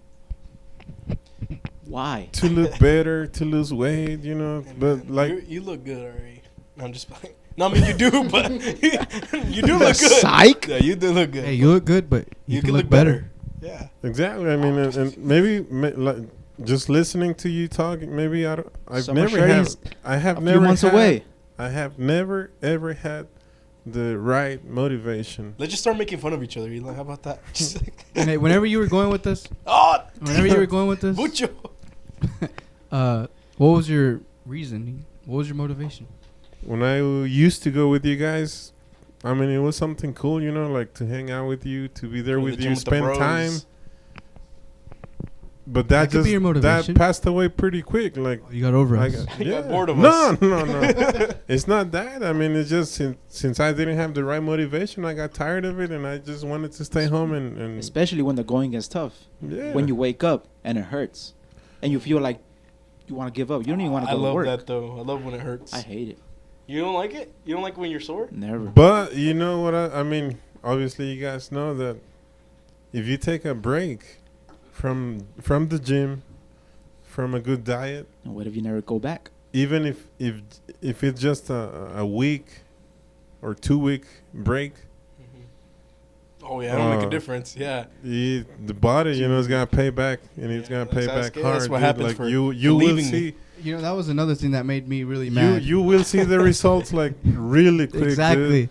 Why? To look better, to lose weight, you know. Hey, But man, like, you look good already. No, I'm just playing. No, I mean you do, but you do look good. Psych. Yeah, you do look good. Hey, you look good, but you can look better. Yeah. exactly. I mean, and maybe like just listening to you talking, maybe I've Summer never Shreddy had. is I have a never few months had, away. I have never ever had the right motivation. Let's just start making fun of each other. You like, how about that? Just like, And hey, whenever you were going with us, Mucho. what was your reasoning? What was your motivation? When I used to go with you guys, I mean, it was something cool, you know, like to hang out with you, to be there Go to with the you, gym with the spend bros. time. but That could be your that motivation. passed away pretty quick. Like You got over I us. got, You yeah. got bored of no, us. no. It's not that. I mean, it's just since I didn't have the right motivation, I got tired of it, and I just wanted to stay home and Especially when the going gets tough. yeah. When you wake up and it hurts, and you feel like you want to give up. You don't even want to I go to love work. that though. I love when it hurts. I hate it. You don't like it? You don't like when you're sore? Never. But you know what? I mean, obviously, you guys know that if you take a break from the gym, from a good diet, And what if you never go back? even if it's just a week or 2 week break, Oh yeah, it'll make a Uh, difference. Yeah. the body, you know, is gonna pay back, and it's Yeah, gonna pay that's- back that's hard. what dude. happens Like for you will leaving see. me. You know, that was another thing that made me really mad. You will see the results like really quick, exactly.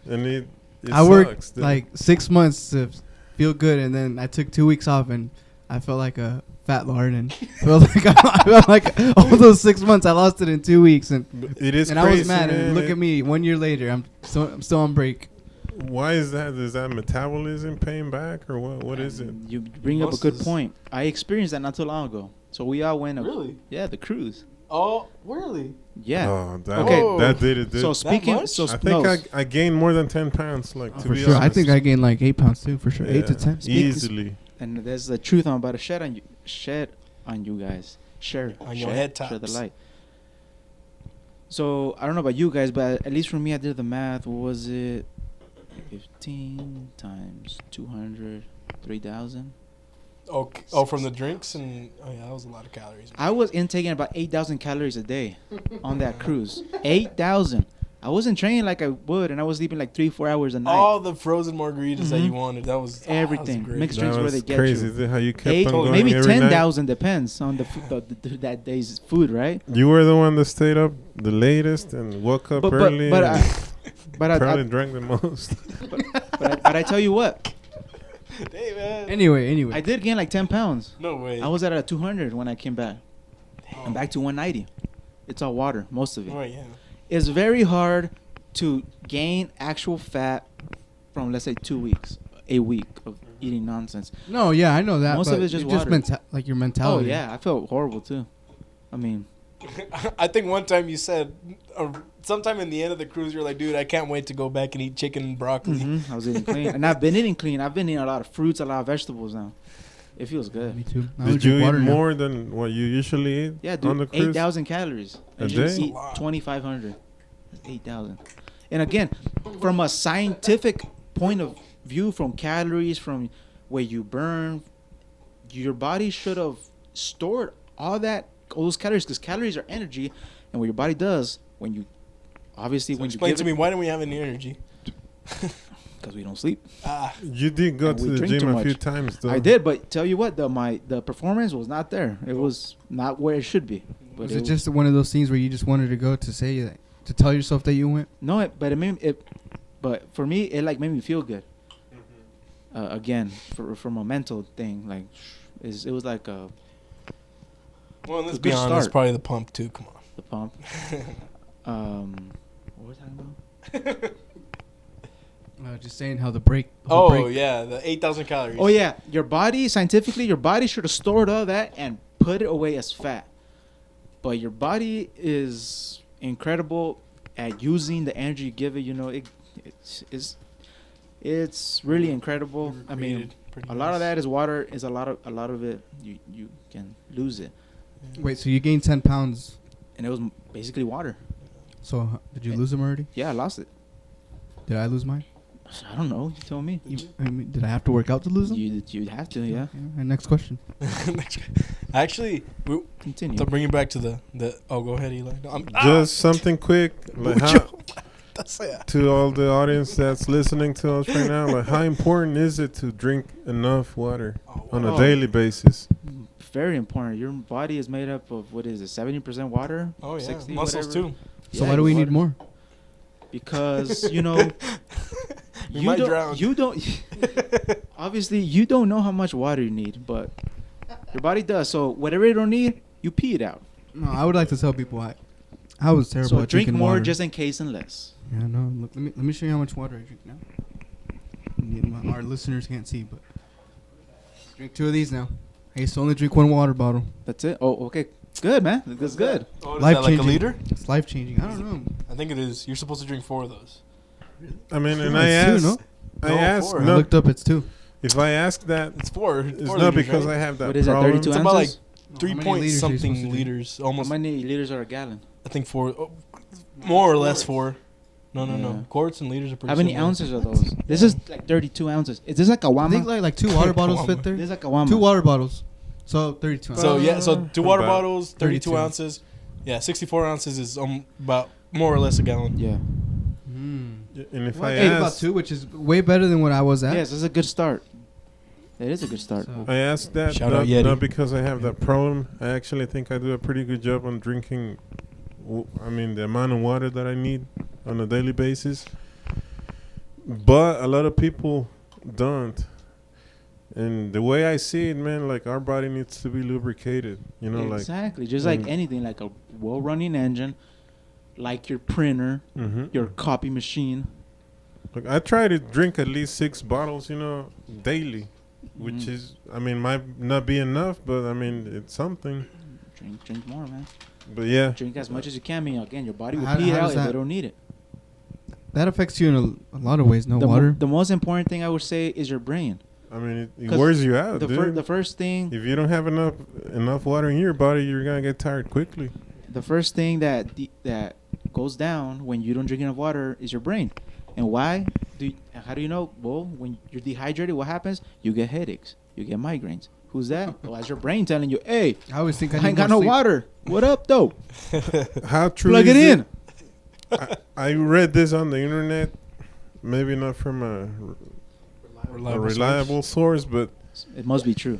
dude. And it I worked sucks, dude. like 6 months to feel good, and then I took 2 weeks off, and I felt like a fat lard, and I felt like all those 6 months I lost it in 2 weeks, and it is and crazy, I was mad. man. And look at me, 1 year later, I'm still on break. Why is that? Is that metabolism paying back, or what? What is it? You bring up a good Muscles. point. I experienced that not too long ago. So we all went. Really? Yeah, the cruise. Oh, really? Yeah. Oh, that, Okay. that did it, dude. So speaking, much? so I think no, I gained more than 10 pounds, like, to For be sure, honest. I think I gained like 8 pounds too, for sure, 8 to Yeah, 10. Easily. and there's the truth I'm about to shed on you guys. Share On your share- head share the tops. light. So I don't know about you guys, but at least for me, I did the math. What was it? 15 times 200, 3,000. Okay. Oh, from the drinks and yeah, that was a lot of calories. I was intaking about 8,000 calories a day on that cruise. 8,000. I wasn't training like I would, and I was sleeping like 3-4 hours a night. All the frozen margaritas that Mhm. you wanted. That was Everything. great. Mixed That drinks where was they get crazy, you. dude, how you kept 8, on going maybe every night. 10,000 depends on that day's food, right? You were the one that stayed up the latest and woke up But early but and I probably drank the most. but I tell you what, Hey, man. Anyway, I did gain like 10 pounds. No way. I was at a 200 when I came back. I'm back to 190. It's all water, most of it. Right, yeah. It's very hard to gain actual fat from, let's say, 2 weeks, a week of eating nonsense. no, yeah, I know that. Most but of it's just just water. like your Oh mentality. yeah, I felt horrible too. I mean, I think one time you said, sometime in the end of the cruise, you're like, dude, I can't wait to go back and eat chicken and broccoli. I was eating clean, and I've been eating clean. I've been eating a lot of fruits, a lot of vegetables now. It feels good. Me too. I would Did drink you eat water now. more than what you usually eat Yeah, on the dude, cruise? 8,000 calories. A I just day? eat 2,500. 8,000. And again, from a scientific point of view, from calories, from where you burn, your body should have stored all those calories, because calories are energy, and what your body does when you, obviously, So when you explain give to me, why don't we have any energy? because we don't sleep. You did go And to we the drink gym too a few much. times, though. I did, but tell you what, the performance was not there. It was not where it should be. But Was it just one of those things where you just wanted to go to say that, to tell yourself that you went? No, but it made it. But for me, it like made me feel good. Again, from a mental thing, like it was like Well, let's a be good honest, start. probably the pump too. Come on. the pump. What were we talking about? Just saying how the break. Oh yeah, the 8,000 calories. Oh yeah, your body scientifically, your body should have stored all that and put it away as fat. But your body is incredible at using the energy you give it. You know, it's really incredible. I mean, Recreated pretty a lot nice. of that is water. Is a lot of it. You can lose it, Wait, so you gained 10 pounds. and it was basically water. So did you lose them already? Yeah, I lost it. Did I lose mine? I don't know. You tell me. I mean, did I have to work out to lose them? You'd have to. Yeah. And next question. Actually, Continue. to bring it back to the oh, go ahead, Eli. No, Just something quick. Like That's it. to all the audience that's listening to us right now, like how important is it to drink enough water on a Oh. daily basis? Very important. Your body is made up of, what is it, 70% water? Oh yeah, 60, muscles whatever? too. So Yeah, why do we water. need more? Because We might drown. You don't. Obviously, you don't know how much water you need, but your body does. So whatever you don't need, you pee it out. No, I would like to tell people I was terrible So at drink drinking more, water. just in case and less. Yeah, no. Look, let me show you how much water I drink now. Our listeners can't see, but drink 2 of these now. I used to only drink 1 water bottle. That's it. Oh, okay. Good, man. That's good. Oh, is Life that like a changing. liter? It's life changing. I don't know. I think it is. You're supposed to drink 4 of those. I mean, and No, I it's 2, asked, no? I No, asked, 4. I no, looked up. It's 2. if I ask that, It's 4. it's 4 not liters, because right? I have that What is that, problem. 32 It's about like ounces? 3 How many point liters are you supposed to something drink? liters. How Almost. many liters are a gallon? I think 4. Oh, more or less 4. No. Yeah. Quarts and liters are pretty How many similar. ounces are those? This is like 32 ounces. Is this like a I wama? think like 2 water bottles fit there. This is like a wama. 2 water bottles. So 32 ounces. So yeah, so 2 water About bottles, 32 32. ounces. Yeah, 64 ounces is about more or less a gallon. Yeah. And if Well, I I ate about ask, 2, which is way better than what I was at. Yes, this is a good start. It is a good start. So- I ask that Shout out not, Yeti. not because I have that problem. I actually think I do a pretty good job on drinking. I mean, the amount of water that I need on a daily basis. But a lot of people don't. And the way I see it, man, like our body needs to be lubricated. You know, Exactly. Just like Mm. anything, like a well-running engine, like your printer, like. your copy machine. Look, I try to drink at least 6 bottles, you know, daily, which Mhm. is, I mean, might not be enough, but I mean, it's something. Drink more, man. But yeah, Drink as much as you can. I mean, again, your body will How- pee it how out does if that- they don't need it. That affects you in a lot of ways. No the water. the most important thing I would say is your brain. I mean, it 'Cause wears you out, The, dude. the first thing, If you don't have enough water in your body, you're gonna get tired quickly. the first thing that that goes down when you don't drink enough water is your brain. And why? How do you know? Well, when you're dehydrated, what happens? You get headaches. You get migraines. Who's that? Well, that's your brain telling you, "Hey, I always think I I need ain't got more no sleep. water. What up, though? How true Plug is it in." I read this on the internet, maybe not from a reliable source, but It must be true.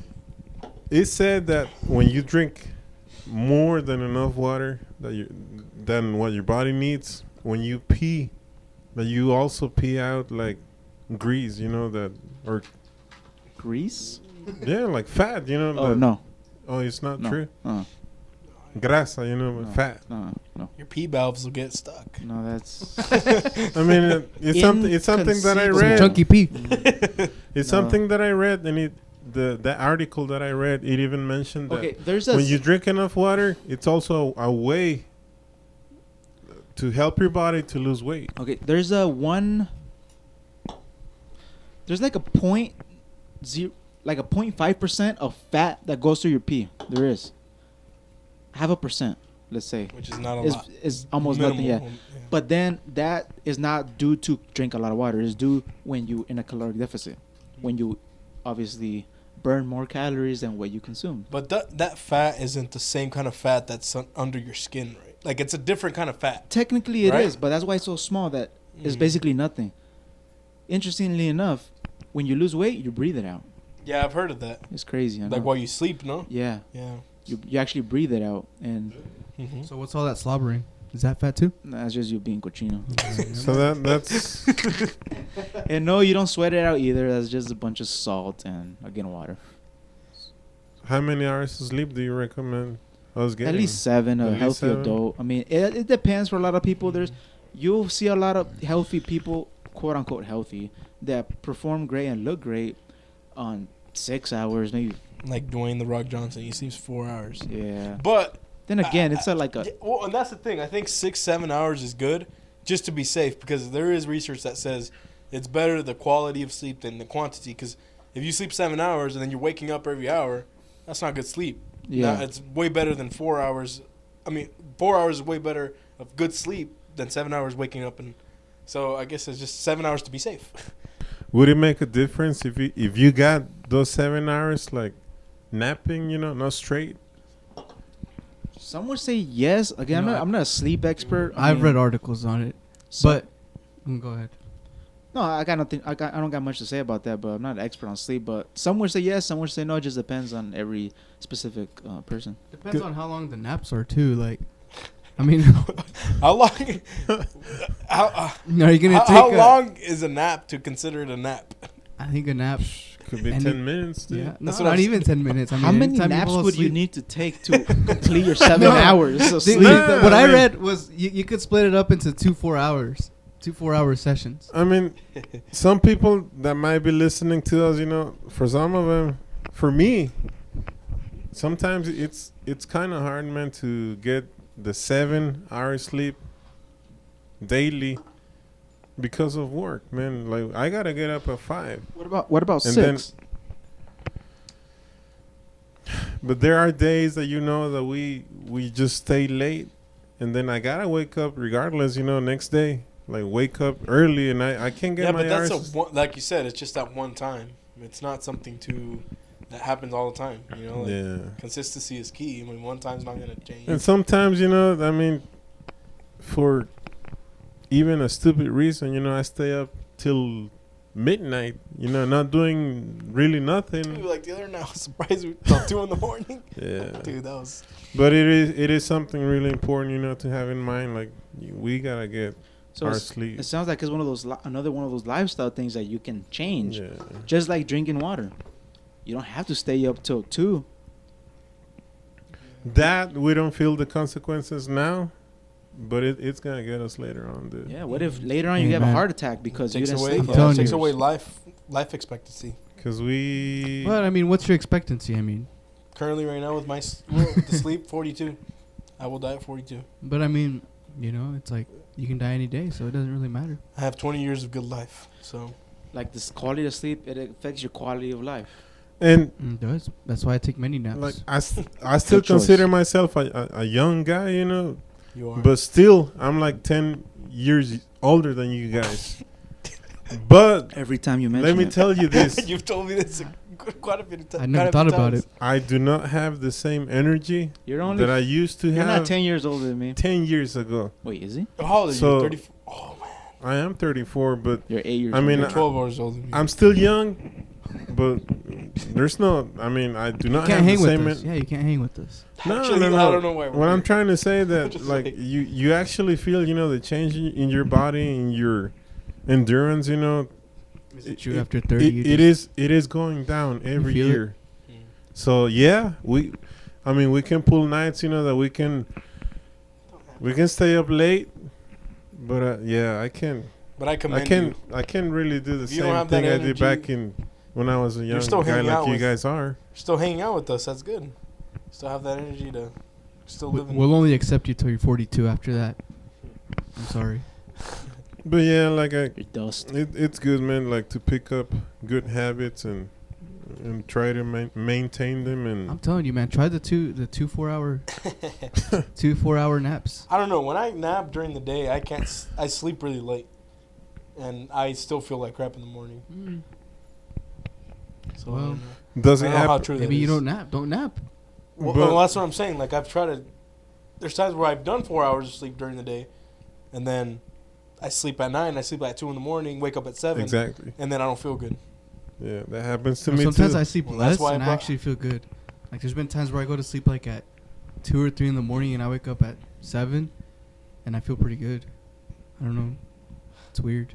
it said that when you drink more than enough water than what your body needs, when you pee, that you also pee out like grease, you know, that, or Grease? yeah, like fat, you know. Oh that- no, Oh, it's not no, true. grasa, Grasa, you know, no, fat. no. Your pee valves will get stuck. No, that's I mean, it's something. It's something that I Inconceivable. read. Chunky pee. It's No. something that I read, and the article that I read, it even mentioned that okay. There's a when you drink enough water, it's also a way to help your body to lose weight. okay. There's a one. There's like a point zero, like a 0.5% of fat that goes through your pee. There is. 0.5%, let's say. Which is not a Is lot. is almost Minimal, nothing. Yeah. yeah. But then that is not due to drink a lot of water. It's due when you in a caloric deficit, when you obviously burn more calories than what you consume. But that fat isn't the same kind of fat that's under your skin, right? Like it's a different kind of fat. Technically, it is, Right? but that's why it's so small that it's Mhm. basically nothing. Interestingly enough, when you lose weight, you breathe it out. Yeah, I've heard of that. It's crazy. I know. Like while you sleep, no? Yeah, Yeah. you actually breathe it out, and Mm-hmm. So what's all that slobbering? Is that fat too? that's just you being cochino. So that's And no, you don't sweat it out either. That's just a bunch of salt and again water. how many hours of sleep do you recommend us getting? At least 7, At a least healthy 7? adult. I mean, it depends for a lot of people. You'll see a lot of healthy people, quote unquote healthy, that perform great and look great on 6 hours, maybe. Like Dwayne the Rock Johnson, he sleeps 4 hours. Yeah. But Then again, it's like a yeah, well, and that's the thing. I think 6-7 hours is good, just to be safe, because there is research that says it's better the quality of sleep than the quantity. Because if you sleep 7 hours and then you're waking up every hour, that's not good sleep. yeah. Now, it's way better than 4 hours. I mean, 4 hours is way better of good sleep than 7 hours waking up, and so I guess it's just 7 hours to be safe. Would it make a difference if you got those 7 hours like napping, you know, not straight? Some would say yes. Again, No, I'm not a sleep expert. I've read articles on it, but go ahead. no, I got nothing. I don't got much to say about that. But I'm not an expert on sleep. But some would say yes, some would say no. It just depends on every specific person. Depends on how long the naps are too. Like, I mean, How long? how are you gonna take how a- long is a nap to consider it a nap? I think a nap. Could be And 10 minutes, dude. Yeah, no, That's what not I'm even 10 minutes. I mean, How many anytime naps fall would you asleep- need to take to complete your 7 No. hours of See, sleep? No, what I I mean- read was you could split it up into 2 4-hours, 2 4-hour sessions. I mean, some people that might be listening to us, you know, for some of them, for me, sometimes it's kind of hard, man, to get the 7 hours sleep daily because of work, man. Like I gotta get up at 5. What about And 6? But there are days that that we just stay late, and then I gotta wake up regardless. Next day, like wake up early, and I can't get Yeah, my but that's hours. like you said, it's just that one time. It's not something that happens all the time. Like Yeah. consistency is key. I mean, one time's not gonna change. And sometimes, I mean, for even a stupid reason, I stay up till midnight, not doing really Dude, nothing. like the other night, I was surprised till 2 in the morning. Yeah. Dude, that was. But it is something really important, to have in mind. Like we gotta get So our sleep. it sounds like it's one of those another one of those lifestyle things that you can change. Yeah. Just like drinking water. You don't have to stay up till 2. That we don't feel the consequences now, but it's gonna get us later on, dude. Yeah, what if later on you Hey, have a man. heart attack because you Takes didn't away, sleep? I'm telling takes you. away life expectancy. Because we. But I mean, what's your expectancy? I mean, Currently, right now, with my the sleep, 42. I will die at 42. but I mean, it's like you can die any day, so it doesn't really matter. I have 20 years of good life. So Like this quality of sleep, it affects your quality of life. And It does. That's why I take many naps. like I still Good choice. consider myself a young guy, you are. but still I'm like 10 years older than you guys. But Every time you mention let me it. tell you this: You've told me this quite a bit of I never thought about it. I do not have the same energy You're only that I used to you're have not 10 years older than me. 10 years ago. Wait, is he? How old are So- you? 34. Oh man, I am 34, but You're 8 years I mean, you're older. 12 hours older than me. I'm still young. But there's no. I mean, I do You not can't have hang the same. with us. Yeah, you can't hang with us. No, Actually, no, I no. don't know why we're What I'm here. trying to say that Just like like- you actually feel the change in your body, in your endurance. Is it true after 30? you It just- is going down every feel it? year. So yeah, we can pull nights. That we can stay up late, but yeah, I can't. But I commend you. I can't really do the If you don't same have that thing I did energy, back when I was a young still guy hanging like out you with- guys are. You're still hanging out with us. That's good. Still have that energy to still live in. We'll only accept you till you're 42 after that. I'm sorry. But yeah, like You're dust. it's good, man. Like to pick up good habits and try to maintain them. I'm And telling you, man. Try the 4-hour 4-hour naps. I don't know. When I nap during the day, I can't. I sleep really late, and I still feel like crap in the morning. So I Well, don't know. does I it don't know how happen? true that Maybe you is. don't nap. Don't nap. Well, But- that's what I'm saying. Like I've tried to. There's times where I've done 4 hours of sleep during the day, and then I sleep at 9. I sleep at 2 in the morning. Wake up at 7. Exactly. And then I don't feel good. Yeah, that happens to Well, me sometimes too. I sleep Well, that's less why I and I brought- actually feel good. Like there's been times where I go to sleep like at 2 or 3 in the morning and I wake up at 7 and I feel pretty good. I don't know. It's weird.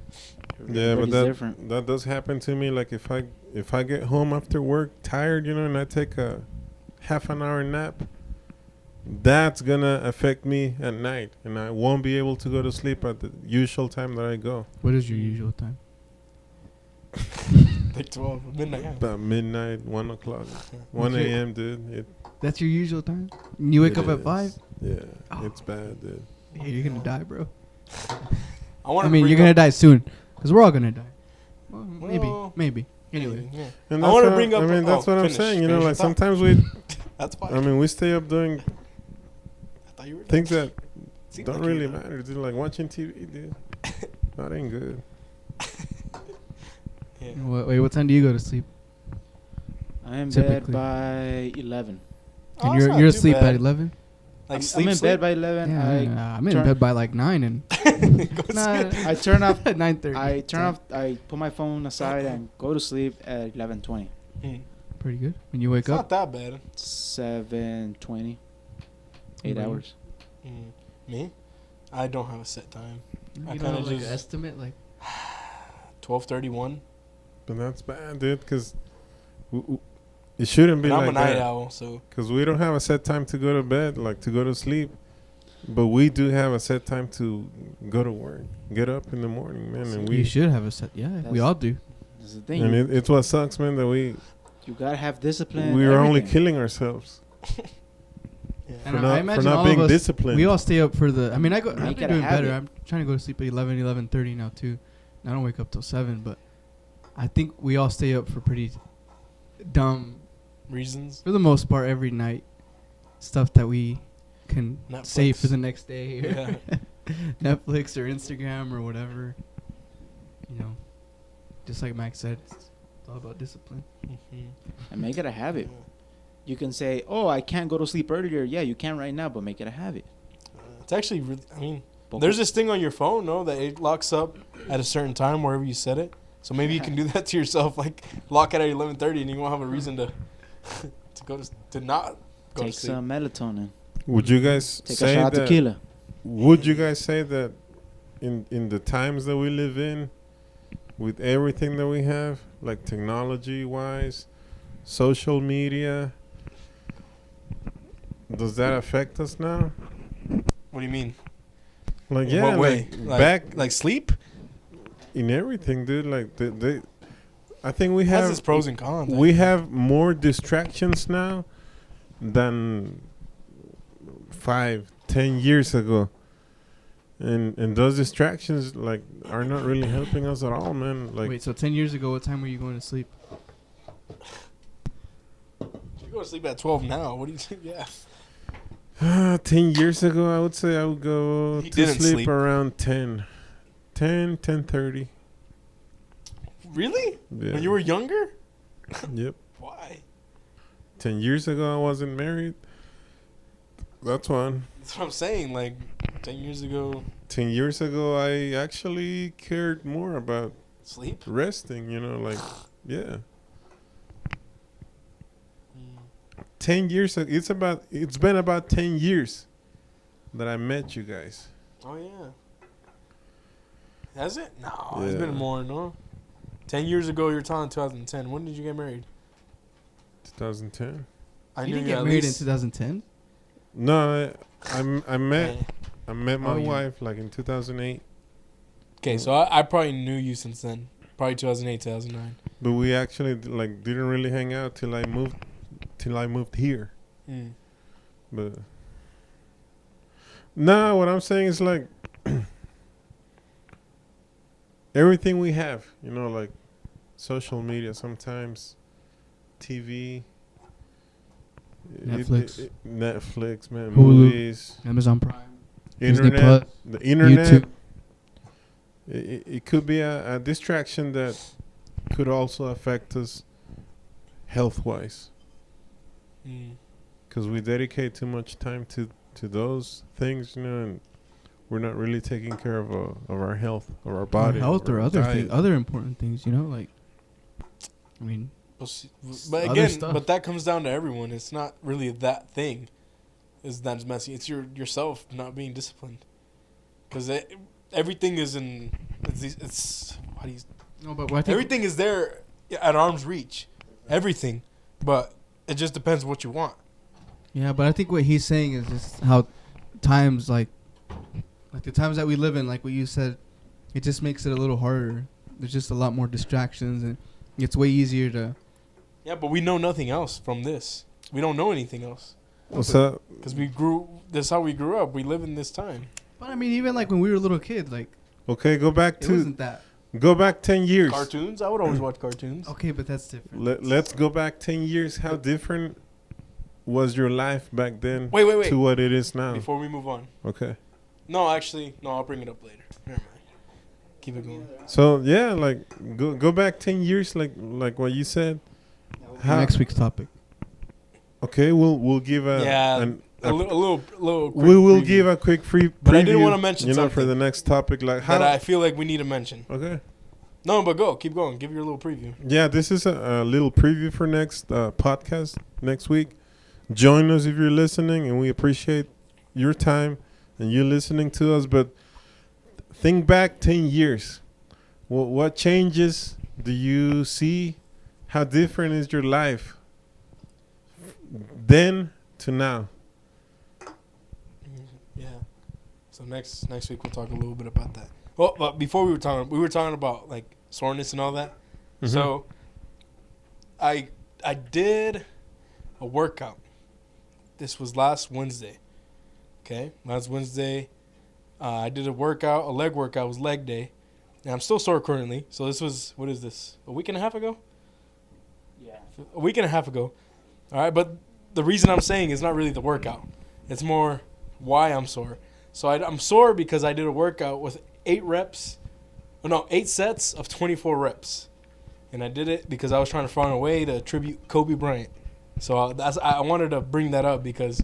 Yeah, but Everybody's different. that does happen to me. Like if I get home after work tired, and I take a half an hour nap, that's gonna affect me at night, and I won't be able to go to sleep at the usual time that I go. What is your usual time? Like 12 midnight. Yeah. About midnight, 1 o'clock, 1 Okay. a.m., dude. That's your usual time? You wake It up at is. 5? Yeah, Oh. it's bad, dude. Hey, you're going to die, bro. I You're going to die soon. Because we're all going to die. Well, Well, maybe. Anyway. Yeah. And I that's wanna what bring up- I mean, that's oh, what I'm finish- saying. finish your Like thought. sometimes we, That's fine. I mean, we stay up doing I thought you were things that Seems don't like you really were done. matter, dude. Like watching TV, dude. That ain't good. Yeah. Wait, what time do you go to sleep? I am in bed Typically. by 11. Oh, And it's you're not too asleep bad. at 11? Like I'm in bed by 11. Yeah, I'm in turn- bed by like 9 and nah, I turn off. at 9:30. I turn off. I put my phone aside and go to sleep at 11:20. Pretty good. When you wake It's up, not that bad. 7:20. 8 Right. hours. Me? I don't have a set time. I you kinda don't have like an just- estimate like 12:31. But that's bad, dude. Because it shouldn't be And I'm like a night that. owl, so Because we don't have a set time to go to bed, like to go to sleep. But we do have a set time to go to work, get up in the morning, man. And you we should have a set. Yeah, we That's- all do. That's the thing. and it's what sucks, man, that You gotta have discipline. we are only everything. killing ourselves. And For I not, imagine for not all being of us, disciplined. we all stay up for the. I mean, I've Make been it a doing better. habit. I'm trying to go to sleep at 11:30 now too. I don't wake up till 7, but I think we all stay up for pretty dumb, Reasons. for the most part, every night. Stuff that we can Netflix. save for the next day. Yeah. Netflix or Instagram or whatever. You know, just like Max said, it's all about discipline. Mm-hmm. And make it a habit. You can say, "Oh, I can't go to sleep earlier." Yeah, you can right now, but make it a habit. It's actually really, I mean, there's this thing on your phone, no, that it locks up at a certain time wherever you set it. So maybe you can do that to yourself, like lock it at 11:30, and you won't have a reason to to not go Take to sleep. some melatonin. Would you guys Take a say shot of that? tequila. Would you guys say that in the times that we live in, with everything that we have, like technology wise, social media, does that affect us now? What do you mean? Like In yeah, what way? like back like sleep? in everything, dude. Like they I think we It has have its pros and cons. we have more distractions now than 5-10 years ago, and those distractions like are not really helping us at all, man. Like Wait, so 10 years ago, what time were you going to sleep? You go to sleep at 12 now. What do you think? Yeah. 10 years ago, I would say I would go He to didn't sleep sleep. around 10:30. Really? Yeah. When you were younger? Yep. Why? 10 years ago, I wasn't married. That's one. That's what I'm saying. Like 10 years ago, 10 years ago, I actually cared more about sleep. resting, like, yeah. 10 years ago, it's been about 10 years that I met you guys. Oh yeah. Has it? No, it's Yeah. been more. No. 10 years ago, you were talking 2010. When did you get married? 2010. I You knew didn't you get at married in least. 2010? No, I met Okay. my Oh, yeah. wife like in 2008, Okay, so I probably knew you since then. Probably 2008, 2009. but we actually didn't really hang out till I moved here. Mm. But no, what I'm saying is like everything we have, like social media, sometimes TV, Netflix. Netflix, man, Hulu. movies, Amazon Prime. Disney internet, Plus, the internet. YouTube. It could be a distraction that could also affect us health-wise. Mm. Because we dedicate too much time to those things, and we're not really taking care of our health, of our body, health of or our other diet. things, other important things, like, I mean, But other again, stuff. but that comes down to everyone. It's not really that thing is that's messy. It's yourself not being disciplined. Because everything is in. It's how do you? no, but I think Everything is there at arm's reach. Everything, but it just depends what you want. Yeah, but I think what he's saying is just how times like the times that we live in, like what you said, it just makes it a little harder. There's just a lot more distractions, and it's way easier to. Yeah, but we know nothing else from this. We don't know anything else. What's up? Because that's how we grew up. We live in this time. But I mean, even like when we were little kids, like Okay, go back it wasn't that. 10 years. Cartoons? I would always watch cartoons. Okay, but that's different. Let's go back 10 years. How different was your life back then Wait. to what it is now? Before we move on. Okay. No, actually, I'll bring it up later. Never mind. Keep it going. So, yeah, like go back 10 years like what you said. How- Next week's topic. Okay, we'll give a A little quick we will preview give a quick free preview. But I didn't wanna mention for something the next topic like that how I feel like we need to mention. Okay. No, but keep going. Give your little preview. Yeah, this is a little preview for next podcast next week. Join us if you're listening, and we appreciate your time and you listening to us. But think back 10 years. What changes do you see? How different is your life then to now? Yeah. So next week we'll talk a little bit about that. Well, but before we were talking about like soreness and all that. Mhm. So I did a workout this was last Wednesday. Okay, last Wednesday, I did a leg workout. It was leg day, and I'm still sore currently. So this was, what is this? A week and a half ago? Yeah. A week and a half ago. All right, but the reason I'm saying is not really the workout. It's more why I'm sore. So I'm sore because I did a workout with 8 sets of 24 reps. And I did it because I was trying to find a way to tribute Kobe Bryant. So I wanted to bring that up because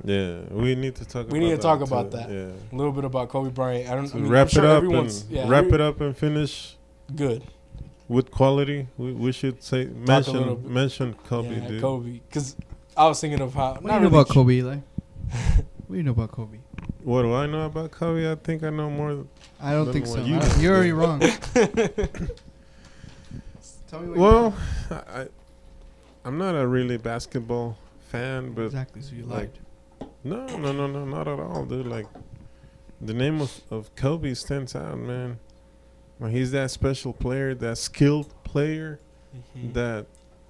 we need to talk. About that. Yeah, a little bit about Kobe Bryant. Wrap it up and finish good with quality. We should say mention Kobe, dude. Kobe, because I was thinking of how. What do you know about Kobe, Eli? What do you know about Kobe? What do I know about Kobe? I think I know more. I don't think so. You're already wrong. Tell me what I'm not a really basketball fan, but exactly. So you lied. No, not at all, dude. Like, the name of Kobe stands out, man. Like, he's that special player, that skilled player that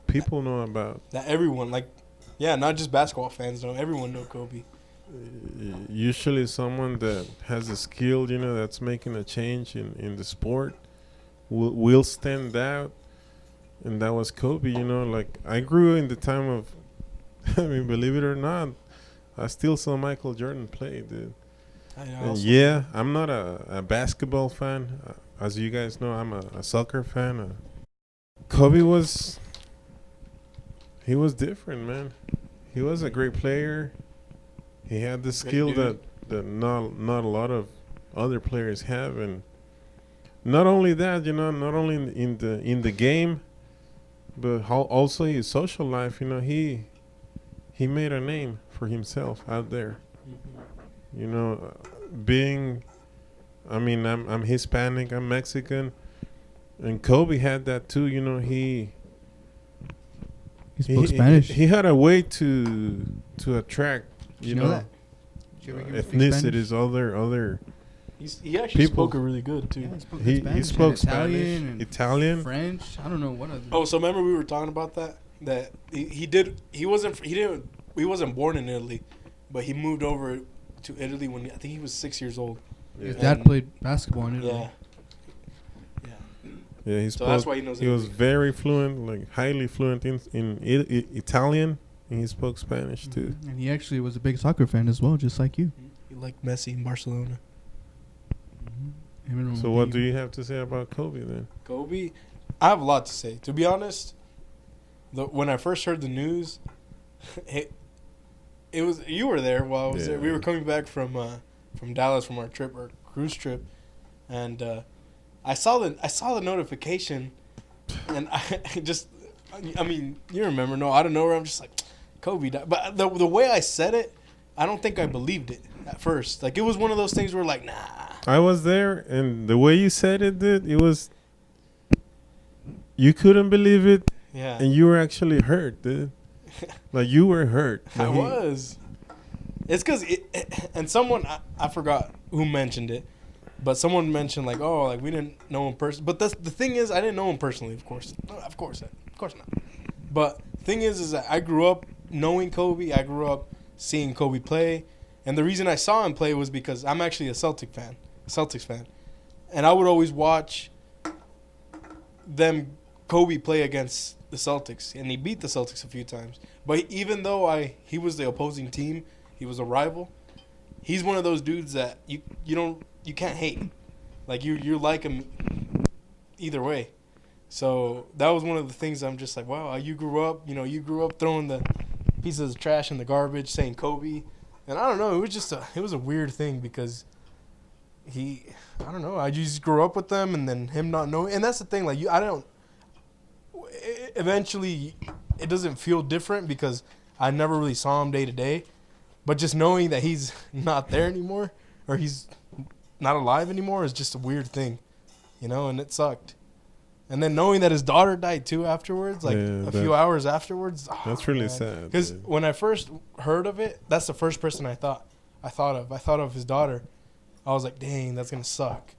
people know about. That everyone, not just basketball fans know. Everyone know Kobe. Usually someone that has a skill, that's making a change in the sport will stand out. And that was Kobe, like, I grew in the time of, believe it or not, I still saw Michael Jordan play, dude. I'm not a basketball fan. As you guys know, I'm a soccer fan. Kobe was different, man. He was a great player. He had the skill that not a lot of other players have, and not only that, not only in the game, but also his social life. He made a name for himself out there. Being, I'm Hispanic, I'm Mexican, and Kobe had that too. He spoke Spanish. He had a way to attract, you know that? ethnicities, other. He actually spoke it really good too. Yeah, he spoke Spanish, Italian, French. I don't know what other. Oh, so remember we were talking about that he wasn't born in Italy, but he moved over to Italy when I think he was 6 years old. Yeah. His dad played basketball in Italy. Yeah, he spoke. So that's why he knows. He was very fluent, like highly fluent in Italian, and he spoke Spanish too. And he actually was a big soccer fan as well, just like you. He liked Messi in Barcelona. So what do you have to say about Kobe then? Kobe, I have a lot to say. To be honest, when I first heard the news, it was, you were there while I was there. We were coming back from Dallas from our cruise trip, and I saw the notification, and you remember, out of nowhere, I'm just like, Kobe died. But the way I said it, I don't think I believed it at first. Like, it was one of those things where, like, nah. I was there, and the way you said it, dude, it was, you couldn't believe it. Yeah. And you were actually hurt, dude. Like, you were hurt. I was. It's because and someone, I forgot who mentioned it, but someone mentioned, like, oh, like, we didn't know him personally. But the thing is, I didn't know him personally, of course. No, of course not. But the thing is that I grew up knowing Kobe. I grew up seeing Kobe play. And the reason I saw him play was because I'm actually a Celtics fan. And I would always watch Kobe play against the Celtics. And he beat the Celtics a few times. But even though he was the opposing team, he was a rival, he's one of those dudes that you can't hate. Like, you like him either way. So that was one of the things I'm just like, wow, you grew up throwing the pieces of trash in the garbage, saying Kobe. And I don't know, it was a weird thing because I don't know, I just grew up with them, and then him not knowing. And that's the thing, like, eventually it doesn't feel different because I never really saw him day to day. But just knowing that he's not there anymore, or he's not alive anymore, is just a weird thing, and it sucked. And then knowing that his daughter died too afterwards, like a few hours afterwards. Oh, that's really sad. Because when I first heard of it, that's the first person I thought of. I thought of his daughter. I was like, dang, that's going to suck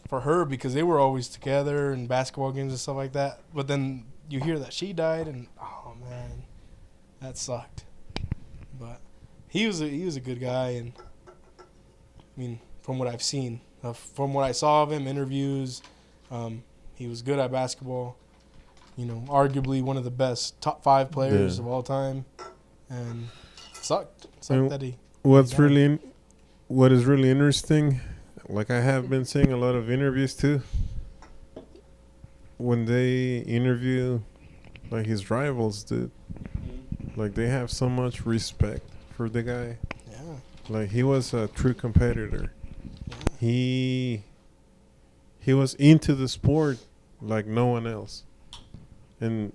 for her, because they were always together in basketball games and stuff like that. But then you hear that she died, and oh, man, that sucked. But he was a good guy, and I mean, from what I've seen, from what I saw of him, interviews, he was good at basketball. You know, arguably one of the best top 5 players of all time, and sucked that he. What is really interesting, like I have been seeing a lot of interviews too. When they interview, like his rivals, dude, like they have so much respect for the guy. Yeah. Like he was a true competitor. Yeah. He was into the sport like no one else. And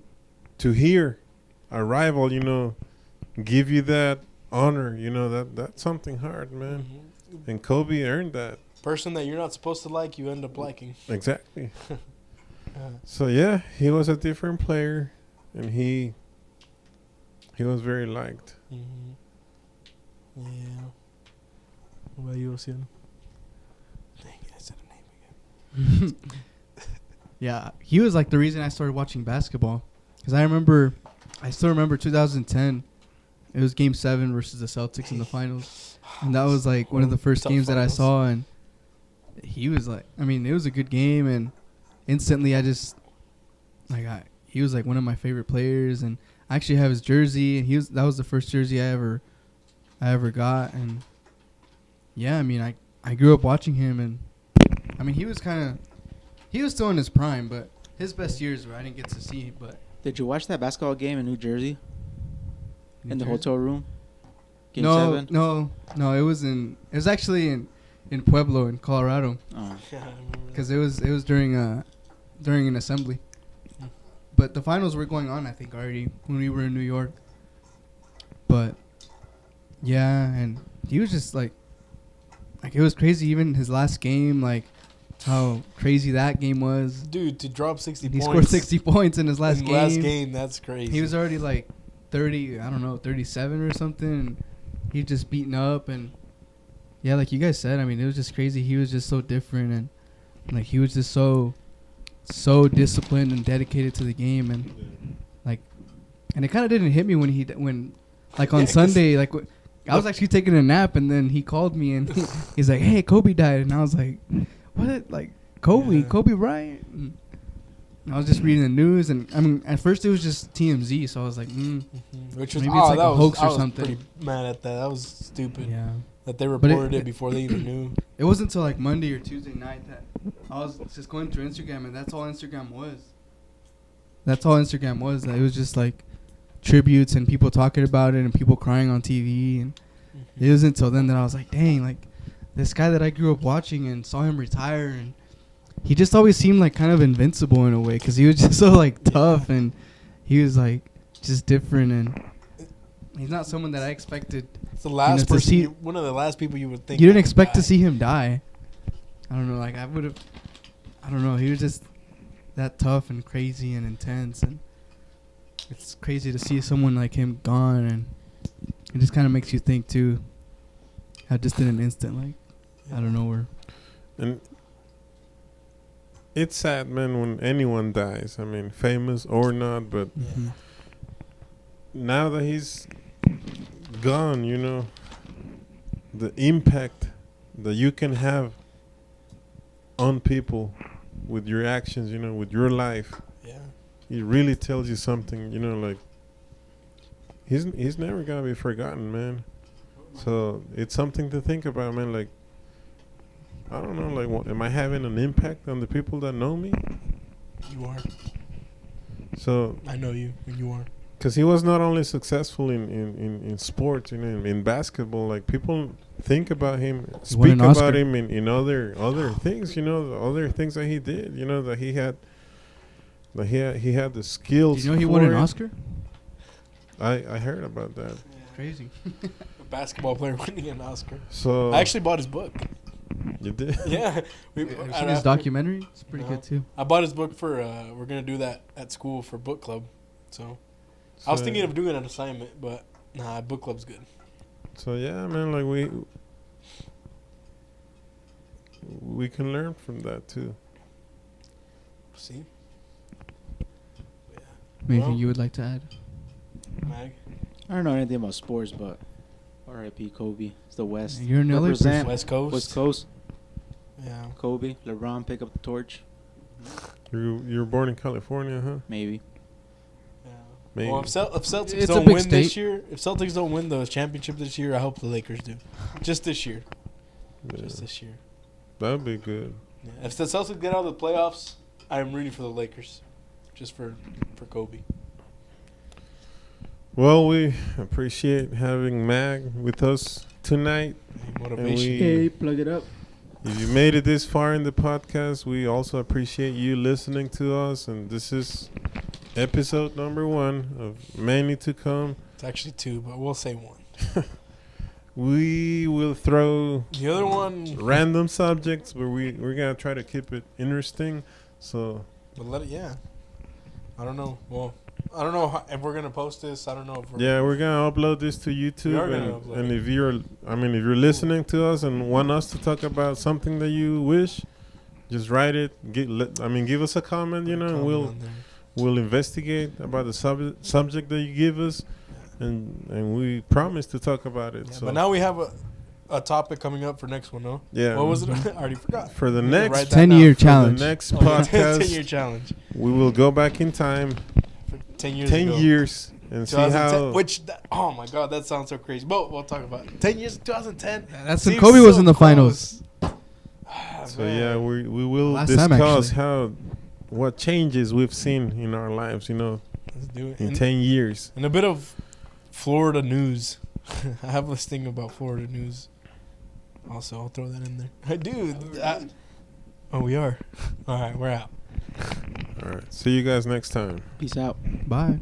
to hear a rival, you know, give you that honor, you know, that's something hard, man. Mm-hmm. And Kobe earned that. Person that you're not supposed to like, you end up liking. Exactly. So yeah, he was a different player, and he was very liked. Mm-hmm. Yeah. What about you, Oceano? Dang it, I said a name again. Yeah, he was like the reason I started watching basketball. Because I still remember 2010. It was Game 7 versus the Celtics in the finals. And that was like one of the first games that I saw. And he was like, I mean, it was a good game. And instantly he was like one of my favorite players. And I actually have his jersey. And that was the first jersey I ever got. And yeah, I mean, I grew up watching him. And I mean, he was still in his prime, but his best years where I didn't get to see. But Did you watch that basketball game in New Jersey? In the Jersey? hotel room? Game No, 7? no. It was actually in Pueblo in Colorado, Oh. Yeah, I remember that. because it was during an assembly. But the finals were going on, I think, already when we were in New York. But yeah, and he was just like it was crazy. Even his last game, like how crazy that game was. Dude, to drop 60 He points. scored 60 points in his last game. Last game, that's crazy. He was already like 37 or something. And he just beaten up, and yeah, like you guys said, I mean, it was just crazy. He was just so different, and like he was just so disciplined and dedicated to the game, and like, and it kind of didn't hit me when like on Sunday, like I was actually taking a nap, and then he called me, and he's like, "Hey, Kobe died," and I was like, "What? Like Kobe Bryant?" And I was just reading the news, and I mean, at first it was just TMZ, so I was like, Which was maybe it's like a hoax or something. Pretty mad at that. That was stupid. yeah. That they reported it before they even knew. It wasn't until like Monday or Tuesday night that I was just going through Instagram, and that's all Instagram was. That it was just like tributes and people talking about it and people crying on TV, and it wasn't until then that I was like, dang, like this guy that I grew up watching and saw him retire, and he just always seemed like kind of invincible in a way, because he was just so like tough, and he was like just different, and he's not someone that I expected. It's the last to person, see- one of the last people you would think. You didn't would expect to die. see him die. I don't know, like I don't know, he was just that tough and crazy and intense, and it's crazy to see someone like him gone, and it just kind of makes you think too, how just in an instant, like out of nowhere. And it's sad, man, when anyone dies. I mean, famous or not, but Mhm. now that he's gone, you know, the impact that you can have on people with your actions, you know, with your life, Yeah. it really tells you something, you know, like he's never gonna be forgotten, man. So it's something to think about, man. Like, I don't know, like, am I having an impact on the people that know me? You are. So, I know you. You are. because he was not only successful in sports, you know, in basketball, like people think about him, He won speak an about Oscar. him in other things, you know, the other things that he did, you know, that he had the skills. Did you know he won for an it. Oscar? I heard about that. Crazy. A basketball player winning an Oscar. So I actually bought his book. you did. Yeah. Have you I'd seen his have to- documentary? It's pretty No. good too. I bought his book for, we're going to do that at school for book club. So I was So- thinking of doing an assignment, but nah, book club's good. So yeah, man, like we can learn from that too. See? Anything Well- you would like to add? Mag? I don't know anything about sports, but R.I.P. Kobe. It's the West. You're another Represent West Coast. West Coast. Yeah. Kobe. LeBron pick up the torch. You were born in California, huh? Maybe. Yeah. Maybe. Well, if Celtics It's a don't big win this state. year, if Celtics don't win the championship this year, I hope the Lakers do. Just this year. Yeah. Just this year. That'd be good. Yeah. If the Celtics get out of the playoffs, I'm rooting for the Lakers. Just for Kobe. Well, we appreciate having Mag with us tonight. Motivation. we- plug it up. If you made it this far in the podcast, we also appreciate you listening to us. And this is episode number 1 of many to come. It's actually 2, but we'll say 1. We will throw The other one, random subjects, but we're going to try to keep it interesting. So, but let it. Yeah. I don't know. Well, I don't know if we're gonna post this. I don't know if we're. yeah, we're going to upload this to YouTube. We are gonna upload and it. if you're listening to us and want us to talk about something that you wish, just write it. Give us a comment, and Comment we'll on there. we'll investigate about the subject that you give us, and we promise to talk about it. Yeah, so but now we have a topic coming up for next one, no? yeah, What was it? I already forgot. for the We need to next write that down. 10-year for challenge. the next Oh, yeah, podcast, 10-year challenge. we will go back in time For 10 years 10 ago. years and see 2010, how. oh my god, that sounds so crazy. But we'll talk about it. 10 years, 2010. That's when Seems Kobe was so in the close. finals. So yeah, we will Last time, discuss actually. what changes we've seen in our lives, Let's do it. in 10 years. And a bit of Florida news. I have this thing about Florida news. Also, I'll throw that in there. I do. Oh, we are. All right, we're out. All right. See you guys next time. Peace out. Bye.